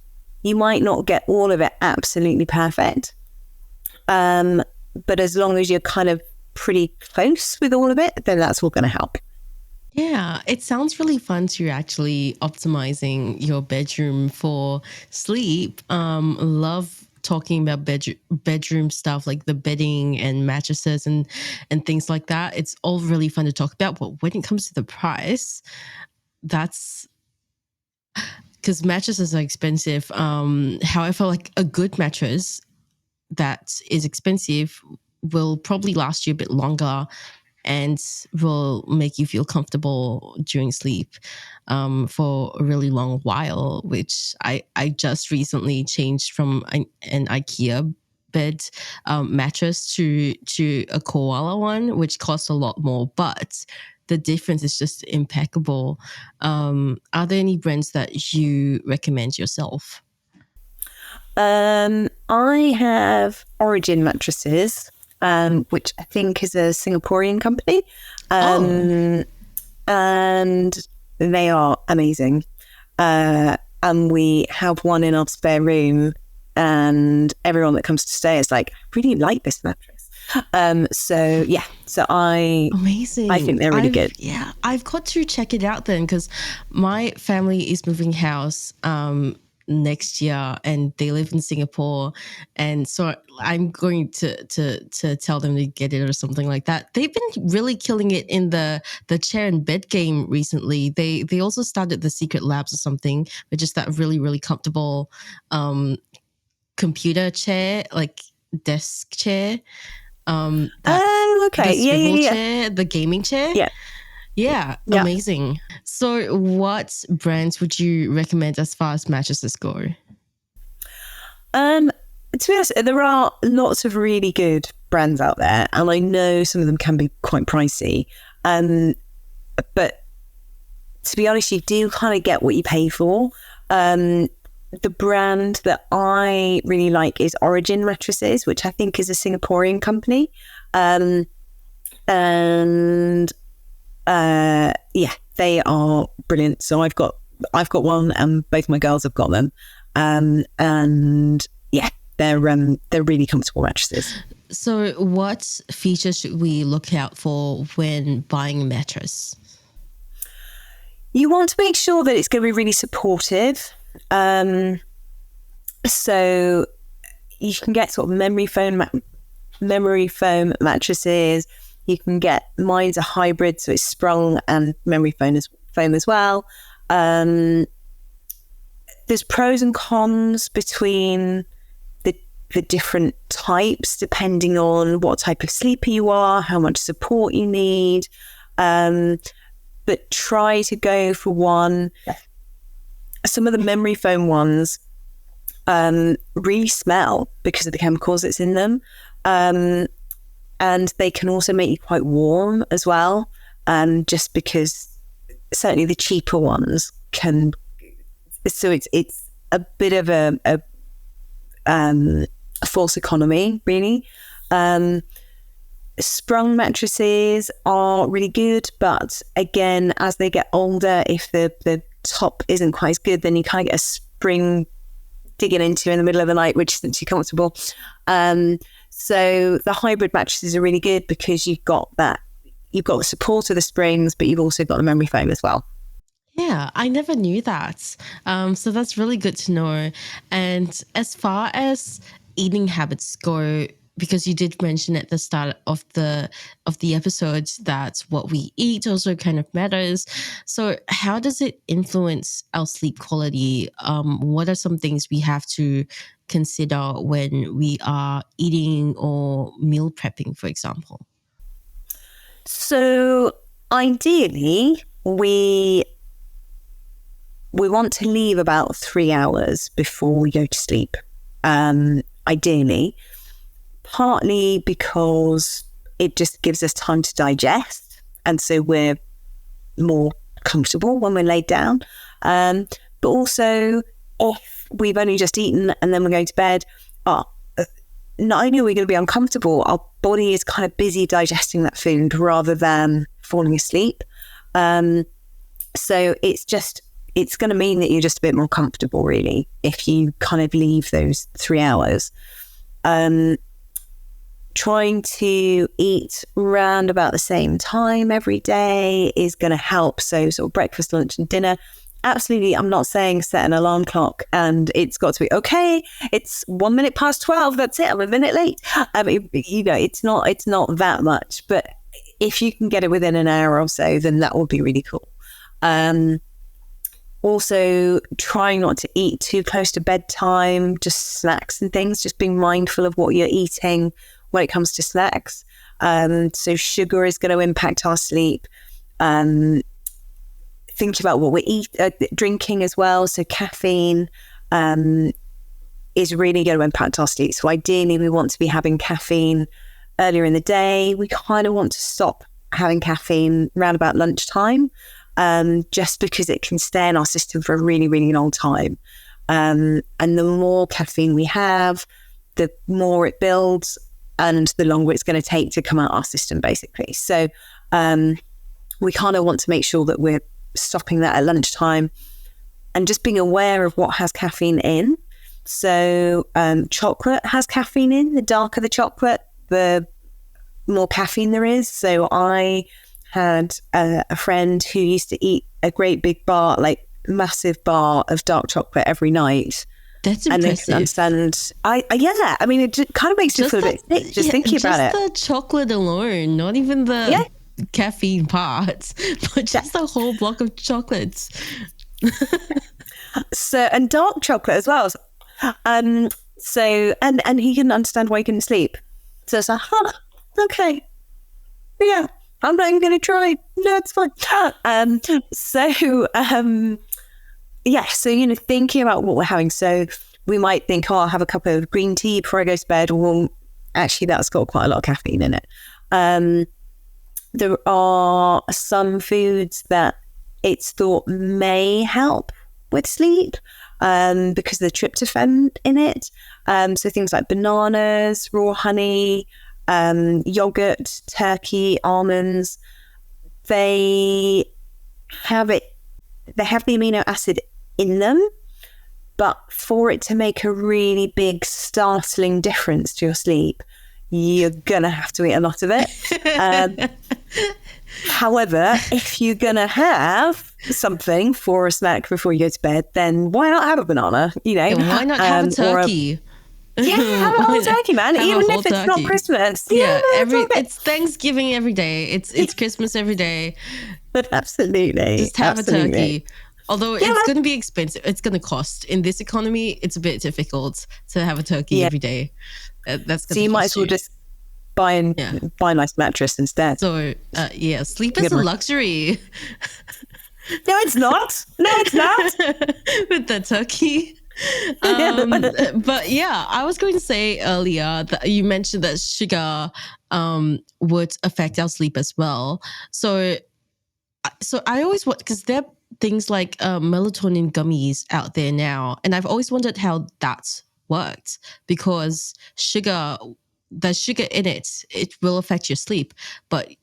you might not get all of it absolutely perfect. But as long as you're kind of pretty close with all of it, then that's all going to help. Yeah, it sounds really fun to actually optimizing your bedroom for sleep. Love talking about bedroom stuff like the bedding and mattresses and things like that. It's all really fun to talk about. But when it comes to the price, that's because mattresses are expensive. However, like a good mattress that is expensive will probably last you a bit longer and will make you feel comfortable during sleep for a really long while, which I just recently changed from an IKEA bed mattress to a koala one, which costs a lot more, but the difference is just impeccable. Are there any brands that you recommend yourself? I have Origin mattresses, which I think is a Singaporean company. And they are amazing. And we have one in our spare room, and everyone that comes to stay is like, I really like this mattress. Amazing. I think they're really good. Yeah, I've got to check it out then, because my family is moving house next year and they live in Singapore, and so I'm going to tell them to get it or something like that. They've been really killing it in the chair and bed game recently. They also started the Secret Labs or something, which is that really, really comfortable computer chair, like desk chair. Okay. The swivel Yeah. chair, the gaming chair. Yeah, amazing. So what brands would you recommend as far as mattresses go? To be honest, there are lots of really good brands out there, and I know some of them can be quite pricey. But to be honest, you do kind of get what you pay for. The brand that I really like is Origin Mattresses, which I think is a Singaporean company. They are brilliant. So I've got one, and both my girls have got them. They're really comfortable mattresses. So what features should we look out for when buying a mattress? You want to make sure that it's going to be really supportive. So you can get sort of memory foam mattresses. You can get, mine's a hybrid, so it's sprung and memory foam as well. There's pros and cons between the different types, depending on what type of sleeper you are, how much support you need. But try to go for one. Some of the memory foam ones really smell because of the chemicals that's in them. And they can also make you quite warm as well. Just because certainly the cheaper ones can. So it's a bit of a false economy, really. Sprung mattresses are really good, but again, as they get older, if the top isn't quite as good, then you kind of get a spring digging into in the middle of the night, which isn't too comfortable. So the hybrid mattresses are really good because you've got the support of the springs, but you've also got the memory foam as well. Yeah, I never knew that. So that's really good to know. And as far as eating habits go, because you did mention at the start of the episode that what we eat also kind of matters. So how does it influence our sleep quality? What are some things we have to consider when we are eating or meal prepping, for example? So ideally, we want to leave about 3 hours before we go to sleep. Ideally, partly because it just gives us time to digest, and so we're more comfortable when we're laid down. But also, if we've only just eaten and then we're going to bed, not only are we going to be uncomfortable, our body is kind of busy digesting that food rather than falling asleep. So it's going to mean that you're just a bit more comfortable, really, if you kind of leave those 3 hours. Trying to eat around about the same time every day is going to help. So sort of breakfast, lunch and dinner. Absolutely, I'm not saying set an alarm clock and it's got to be, okay, it's 1 minute past 12, that's it, I'm a minute late. It's not that much. But if you can get it within an hour or so, then that would be really cool. Also, trying not to eat too close to bedtime, just snacks and things, just being mindful of what you're eating when it comes to snacks. So sugar is going to impact our sleep. Thinking about what we drinking as well. So caffeine is really going to impact our sleep. So ideally, we want to be having caffeine earlier in the day. We kind of want to stop having caffeine around about lunchtime. Just because it can stay in our system for a really, really long time. And the more caffeine we have, the more it builds and the longer it's going to take to come out our system, basically. So we kind of want to make sure that we're stopping that at lunchtime and just being aware of what has caffeine in. So chocolate has caffeine in. The darker the chocolate, the more caffeine there is. So I had a friend who used to eat a great big bar, like massive bar of dark chocolate every night. That's impressive. And they can understand. I mean, it kind of makes you feel a bit sick just thinking about it. Just the chocolate alone, not even the caffeine part, but just the whole block of chocolates. So, and dark chocolate as well. So, and he couldn't understand why he couldn't sleep. So it's like, okay, yeah. I'm not even going to try. No, it's fine. So thinking about what we're having. So we might think, oh, I'll have a cup of green tea before I go to bed. Well, actually, that's got quite a lot of caffeine in it. There are some foods that it's thought may help with sleep because of the tryptophan in it. So things like bananas, raw honey, yogurt, turkey, almonds, they have the amino acid in them, but for it to make a really big, startling difference to your sleep, you're gonna have to eat a lot of it. However, if you're gonna have something for a snack before you go to bed, then why not have a banana? Yeah, why not have a turkey? Have a whole turkey, man. Have Even if it's not Christmas. It's Thanksgiving every day. It's Christmas every day. But absolutely, just have a turkey. Although it's going to be expensive, it's going to cost. In this economy, it's a bit difficult to have a turkey every day. That's so you might as well just buy a nice mattress instead. So sleep is a luxury. No, it's not. No, it's not. With the turkey. But yeah, I was going to say earlier that you mentioned that sugar would affect our sleep as well. So I always want, because there are things like melatonin gummies out there now, and I've always wondered how that worked, because there's sugar in it, it will affect your sleep. But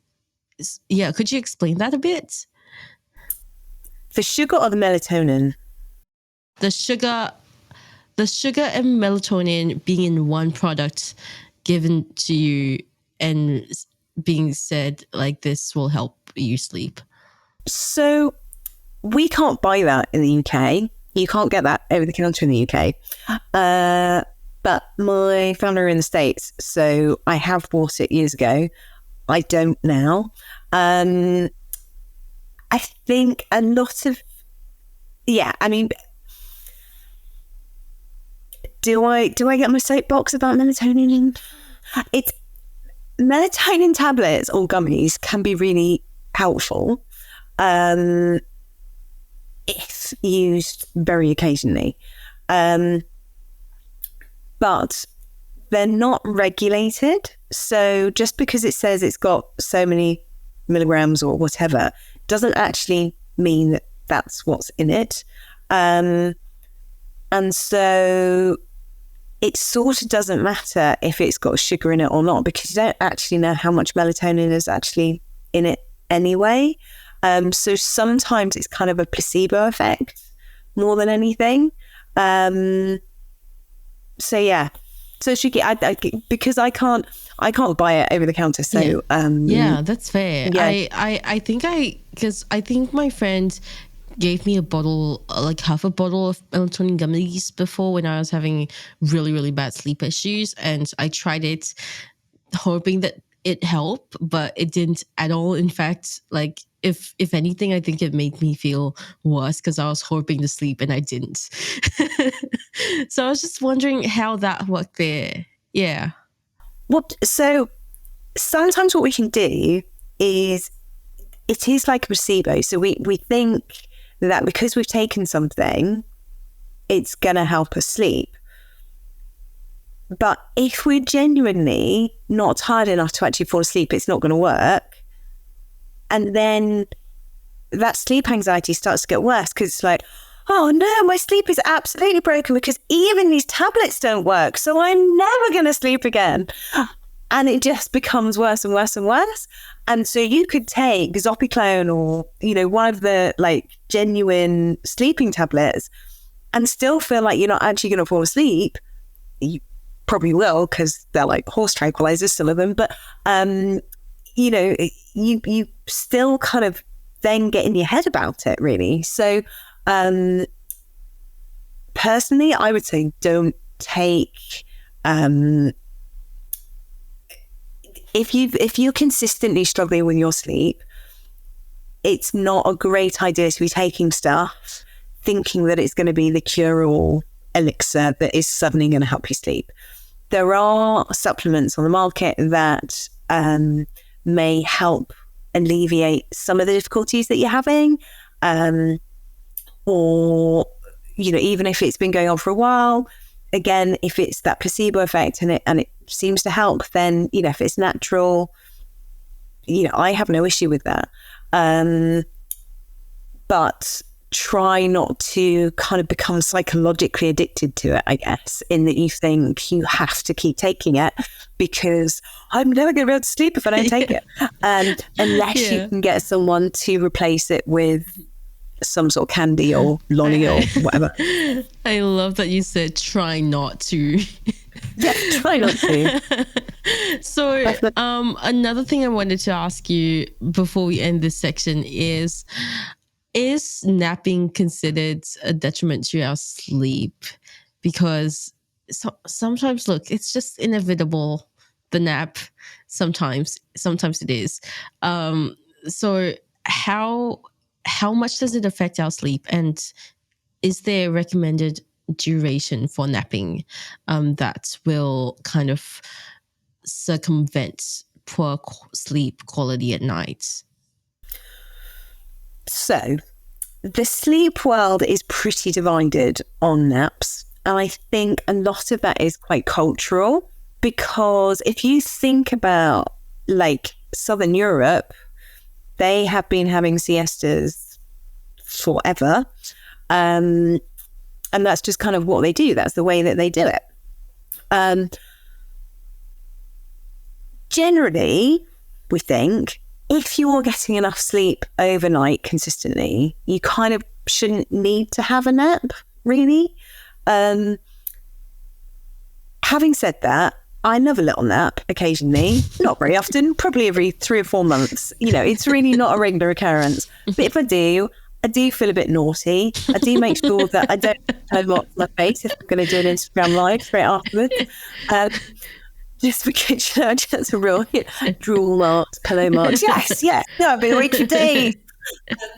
yeah, could you explain that a bit? The sugar or the melatonin? The sugar and melatonin being in one product given to you and being said like this will help you sleep. So we can't buy that in the UK. You can't get that over the counter in the UK. But my family are in the States, so I have bought it years ago. I don't now. I think a lot of, I mean, do I get my soapbox about melatonin? It's melatonin tablets or gummies can be really helpful if used very occasionally. But they're not regulated. So just because it says it's got so many milligrams or whatever doesn't actually mean that that's what's in it. And so it sort of doesn't matter if it's got sugar in it or not, because you don't actually know how much melatonin is actually in it anyway. So sometimes it's kind of a placebo effect more than anything. So yeah, so it's tricky. Because I can't buy it over the counter. So that's fair. Yeah. I think my friend gave me a bottle, like half a bottle of melatonin gummies before when I was having really, really bad sleep issues, and I tried it hoping that it helped, but it didn't at all. In fact, like if anything, I think it made me feel worse because I was hoping to sleep and I didn't. So I was just wondering how that worked there. Yeah. So sometimes what we can do is, it is like a placebo. So we think that because we've taken something, it's going to help us sleep. But if we're genuinely not tired enough to actually fall asleep, it's not going to work. And then that sleep anxiety starts to get worse, because it's like, oh no, my sleep is absolutely broken because even these tablets don't work. So I'm never going to sleep again. And it just becomes worse and worse and worse. And so you could take Zopiclone or, one of the like genuine sleeping tablets and still feel like you're not actually going to fall asleep. You probably will, because they're like horse tranquilizers, some of them. But, you still kind of then get in your head about it, really. So personally, I would say don't take... If you're consistently struggling with your sleep, it's not a great idea to be taking stuff thinking that it's going to be the cure-all elixir that is suddenly going to help you sleep. There are supplements on the market that may help alleviate some of the difficulties that you're having, or even if it's been going on for a while, again, if it's that placebo effect and it seems to help, then, if it's natural, I have no issue with that. But try not to kind of become psychologically addicted to it, I guess, in that you think you have to keep taking it because I'm never going to be able to sleep if I don't take it. Unless you can get someone to replace it with some sort of candy or lolly or whatever. I love that you said try not to. Yeah, try not to. So another thing I wanted to ask you before we end this section is napping considered a detriment to our sleep? Because sometimes, look, it's just inevitable, the nap. Sometimes it is. So how much does it affect our sleep? And is there a recommended duration for napping that will kind of circumvent poor sleep quality at night? So the sleep world is pretty divided on naps. And I think a lot of that is quite cultural, because if you think about like Southern Europe, they have been having siestas forever. And that's just kind of what they do. That's the way that they do it. Generally, we think if you're getting enough sleep overnight consistently, you kind of shouldn't need to have a nap, really. Having said that, I love a little nap occasionally, not very often, probably every 3 or 4 months. It's really not a regular occurrence. But if I do feel a bit naughty. I do make sure that I don't have lots on my face if I'm going to do an Instagram live straight afterwards. Just because just a real drool marks, pillow marks. Yes. No, I've been awake for days.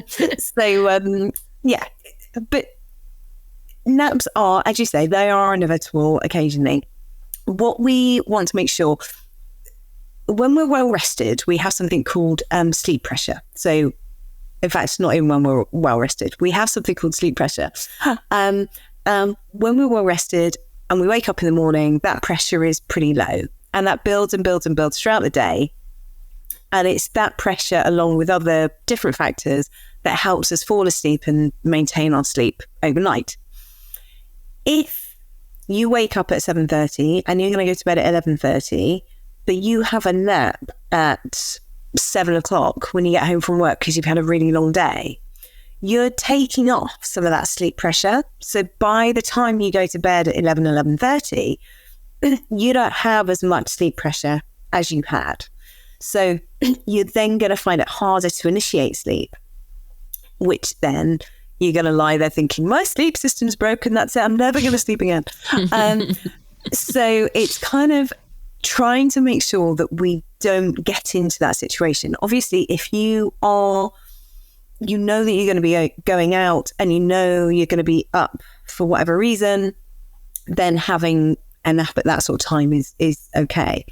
So, yeah. But naps are, as you say, they are inevitable occasionally. What we want to make sure, when we're well rested, we have something called sleep pressure. So, in fact, not even when we're well rested, we have something called sleep pressure. When we're well rested and we wake up in the morning, that pressure is pretty low, and that builds and builds and builds throughout the day. And it's that pressure, along with other different factors, that helps us fall asleep and maintain our sleep overnight. If you wake up at 7:30 and you're going to go to bed at 11:30, but you have a nap at 7 o'clock when you get home from work because you've had a really long day, you're taking off some of that sleep pressure. So by the time you go to bed at 11:30, you don't have as much sleep pressure as you had. So you're then going to find it harder to initiate sleep, which then you're going to lie there thinking, my sleep system's broken, that's it, I'm never going to sleep again. So it's kind of trying to make sure that we don't get into that situation. Obviously, if you know that you're going to be going out and you know you're going to be up for whatever reason, then having a nap at that sort of time is okay.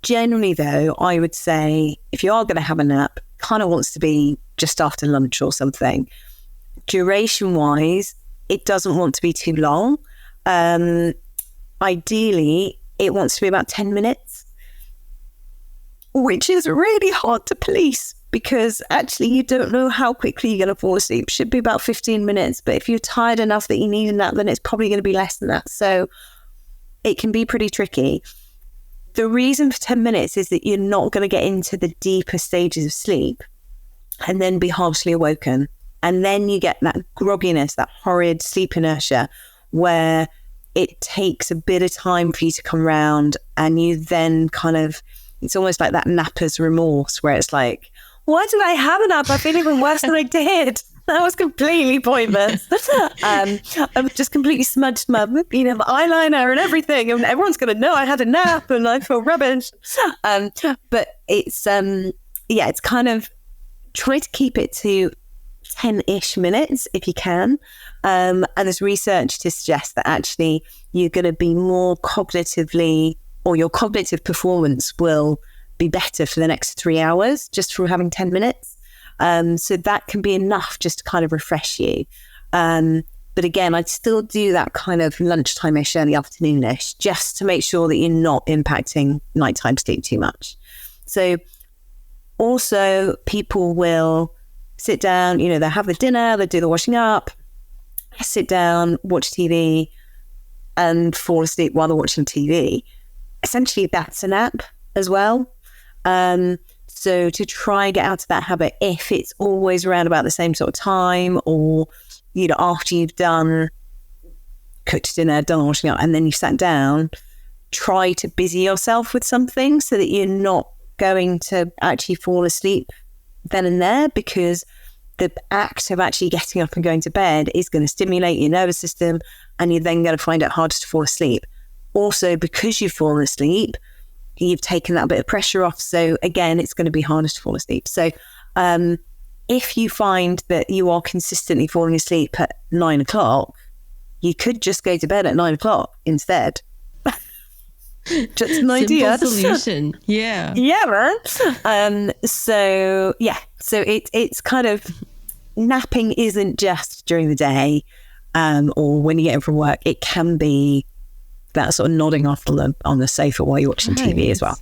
Generally, though, I would say if you are going to have a nap, kind of wants to be just after lunch or something. Duration-wise, it doesn't want to be too long. Ideally, it wants to be about 10 minutes, which is really hard to police because actually you don't know how quickly you're going to fall asleep. It should be about 15 minutes, but if you're tired enough that you need a nap, then it's probably going to be less than that. So it can be pretty tricky. The reason for 10 minutes is that you're not going to get into the deeper stages of sleep and then be harshly awoken. And then you get that grogginess, that horrid sleep inertia, where it takes a bit of time for you to come round, and you then kind of, it's almost like that napper's remorse, where it's like, why did I have a nap? I feel even worse than I did. That was completely pointless. I've just completely smudged my eyeliner and everything, and everyone's going to know I had a nap and I feel rubbish. But it's, it's kind of try to keep it to 10-ish minutes if you can. And there's research to suggest that actually you're going to be more cognitively, or your cognitive performance will be better for the next 3 hours just from having 10 minutes. So that can be enough just to kind of refresh you. But But again, I'd still do that kind of lunchtime-ish, early afternoon-ish, just to make sure that you're not impacting nighttime sleep too much. So also people will sit down, you know, they'll have the dinner, they'll do the washing up, sit down, watch TV and fall asleep while they're watching TV. Essentially, that's a nap as well. So to try and get out of that habit, if it's always around about the same sort of time, or, you know, after you've cooked dinner, done washing up, and then you've sat down, try to busy yourself with something so that you're not going to actually fall asleep then and there, because the act of actually getting up and going to bed is going to stimulate your nervous system, and you're then going to find it harder to fall asleep. Also, because you've fallen asleep, you've taken that bit of pressure off. So again, it's going to be harder to fall asleep. So if you find that you are consistently falling asleep at 9 o'clock, you could just go to bed at 9 o'clock instead. Just an idea. Simple solution. Yeah. Yeah, man. So it's kind of, napping isn't just during the day or when you get in from work. It can be that sort of nodding off on the sofa while you're watching TV as well.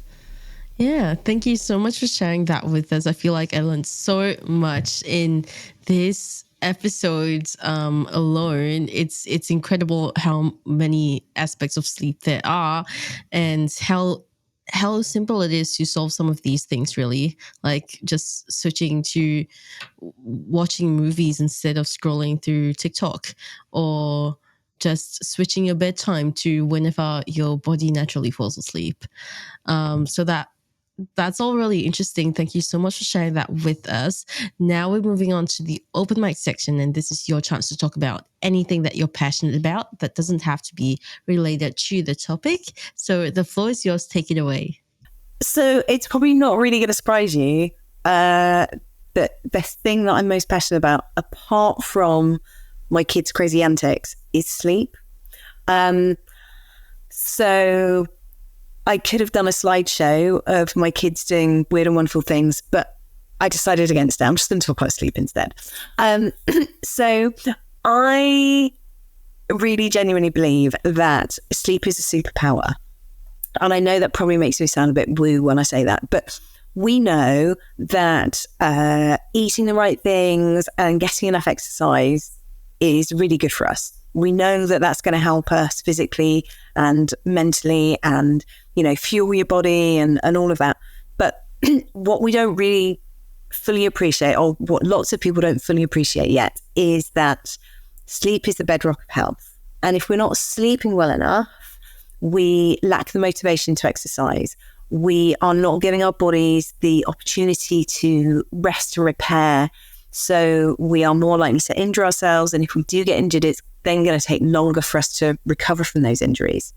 Yeah, thank you so much for sharing that with us. I feel like I learned so much in this episode alone. It's incredible how many aspects of sleep there are, and how simple it is to solve some of these things, really. Like just switching to watching movies instead of scrolling through TikTok, or just switching your bedtime to whenever your body naturally falls asleep. So that's all really interesting. Thank you so much for sharing that with us. Now we're moving on to the open mic section, and this is your chance to talk about anything that you're passionate about that doesn't have to be related to the topic. So the floor is yours. Take it away. So it's probably not really going to surprise you that the thing that I'm most passionate about, apart from my kids' crazy antics, is sleep. So I could have done a slideshow of my kids doing weird and wonderful things, but I decided against it. I'm just going to talk about sleep instead. So I really genuinely believe that sleep is a superpower. And I know that probably makes me sound a bit woo when I say that, but we know that eating the right things and getting enough exercise is really good for us. We know that that's going to help us physically and mentally and, you know, fuel your body and all of that. But what we don't really fully appreciate, or what lots of people don't fully appreciate yet, is that sleep is the bedrock of health. And if we're not sleeping well enough, we lack the motivation to exercise. We are not giving our bodies the opportunity to rest and repair. So we are more likely to injure ourselves. And if we do get injured, it's then going to take longer for us to recover from those injuries.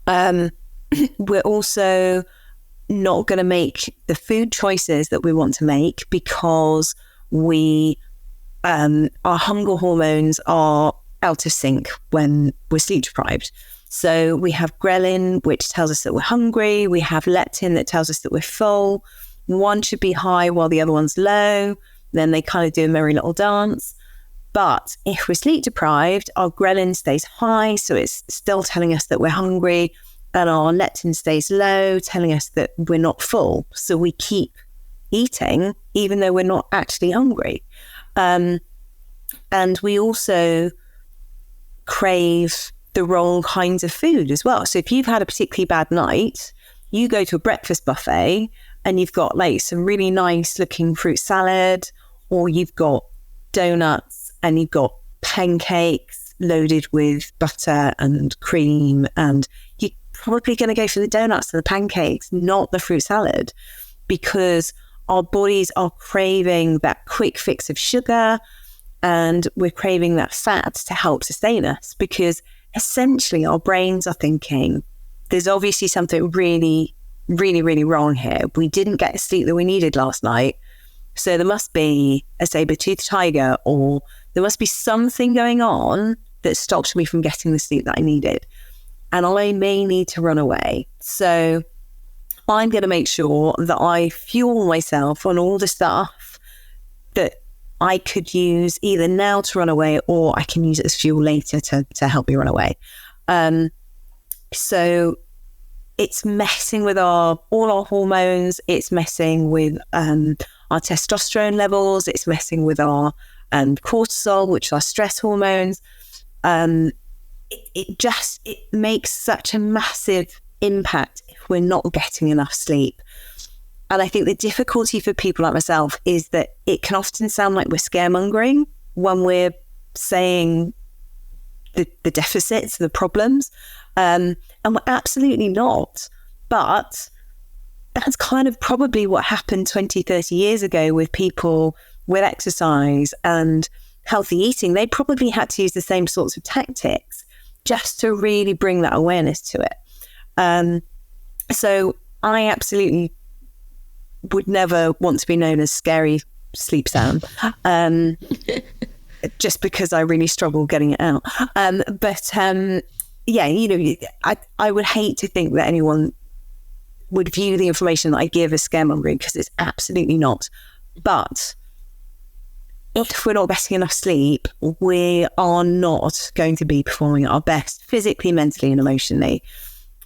We're also not going to make the food choices that we want to make because our hunger hormones are out of sync when we're sleep deprived. So we have ghrelin, which tells us that we're hungry. We have leptin that tells us that we're full. One should be high while the other one's low. Then they kind of do a merry little dance. But if we're sleep deprived, our ghrelin stays high, so it's still telling us that we're hungry, and our leptin stays low, telling us that we're not full. So we keep eating, even though we're not actually hungry. And we also crave the wrong kinds of food as well. So if you've had a particularly bad night, you go to a breakfast buffet and you've got like some really nice looking fruit salad, or you've got donuts and you've got pancakes loaded with butter and cream, and you're probably going to go for the donuts and the pancakes, not the fruit salad, because our bodies are craving that quick fix of sugar, and we're craving that fat to help sustain us, because essentially our brains are thinking there's obviously something really, really, really wrong here. We didn't get the sleep that we needed last night. So there must be a saber-toothed tiger, or there must be something going on that stopped me from getting the sleep that I needed. And I may need to run away. So I'm going to make sure that I fuel myself on all the stuff that I could use either now to run away, or I can use it as fuel later to help me run away. So it's messing with all our hormones. It's messing with our testosterone levels. It's messing with our cortisol, which are stress hormones. It makes such a massive impact if we're not getting enough sleep. And I think the difficulty for people like myself is that it can often sound like we're scaremongering when we're saying the deficits, the problems. And we're absolutely not. But that's kind of probably what happened 20, 30 years ago with people with exercise and healthy eating. They probably had to use the same sorts of tactics just to really bring that awareness to it. So I absolutely would never want to be known as scary sleep Sam, just because I really struggle getting it out. Yeah, I would hate to think that anyone would view the information that I give as scaremongering, because it's absolutely not. But if we're not getting enough sleep, we are not going to be performing at our best physically, mentally, and emotionally.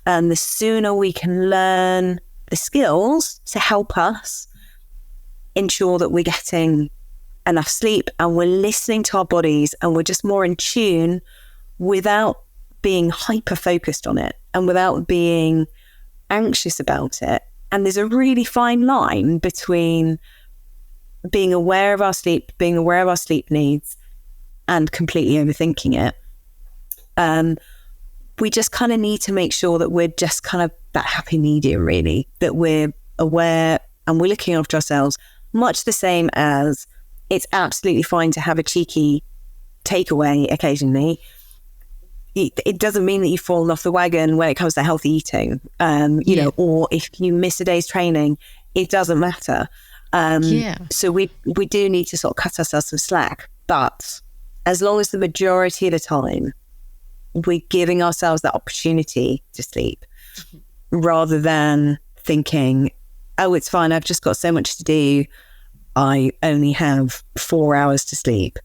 And the sooner we can learn the skills to help us ensure that we're getting enough sleep and we're listening to our bodies and we're just more in tune without being hyper focused on it and without being anxious about it. And there's a really fine line between being aware of our sleep, being aware of our sleep needs, and completely overthinking it. We just kind of need to make sure that we're just kind of that happy medium, really, that we're aware and we're looking after ourselves, much the same as it's absolutely fine to have a cheeky takeaway occasionally. It doesn't mean that you've fallen off the wagon when it comes to healthy eating, or if you miss a day's training, it doesn't matter. So we do need to sort of cut ourselves some slack. But as long as the majority of the time we're giving ourselves that opportunity to sleep, rather than thinking, oh, it's fine, I've just got so much to do, I only have 4 hours to sleep.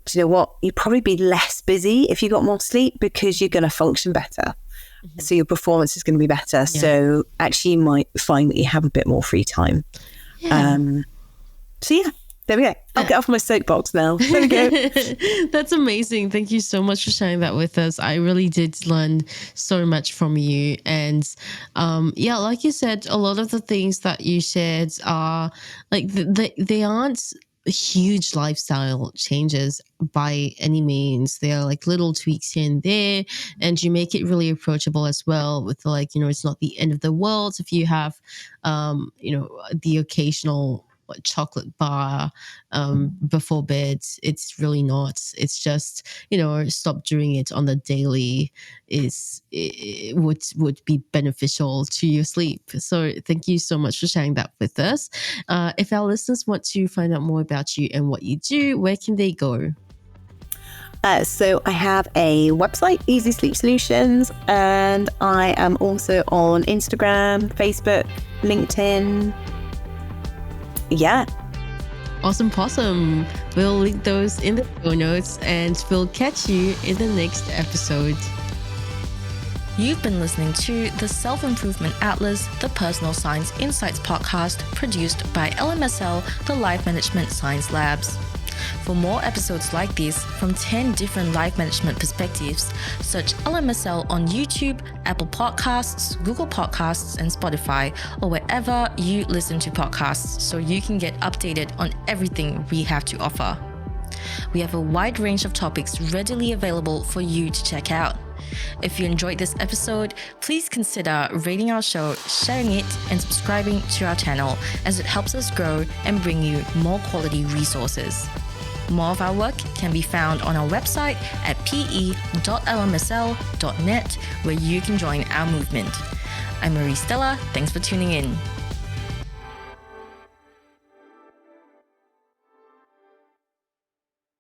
Do you know what? You'd probably be less busy if you got more sleep, because you're going to function better. So your performance is going to be better. Yeah. So actually you might find that you have a bit more free time. So yeah, there we go. I'll get off my soapbox now. There we go. That's amazing. Thank you so much for sharing that with us. I really did learn so much from you. And like you said, a lot of the things that you shared are like they aren't huge lifestyle changes by any means. They are like little tweaks here and there, and you make it really approachable as well with it's not the end of the world if you have the occasional chocolate bar before bed. It's really not. It's just stop doing it on the daily. It would be beneficial to your sleep. So thank you so much for sharing that with us. If our listeners want to find out more about you and what you do, where can they go? So I have a website, Easy Sleep Solutions, and I am also on Instagram, Facebook, LinkedIn. Yeah. Awesome possum. We'll link those in the show notes, and we'll catch you in the next episode. You've been listening to the Self-Improvement Atlas, the Personal Science Insights podcast produced by LMSL, the Life Management Science Labs. For more episodes like this from 10 different life management perspectives, search LMSL on YouTube, Apple Podcasts, Google Podcasts, and Spotify, or wherever you listen to podcasts, so you can get updated on everything we have to offer. We have a wide range of topics readily available for you to check out. If you enjoyed this episode, please consider rating our show, sharing it, and subscribing to our channel, as it helps us grow and bring you more quality resources. More of our work can be found on our website at pe.lmsl.net, where you can join our movement. I'm Marie Stella. Thanks for tuning in.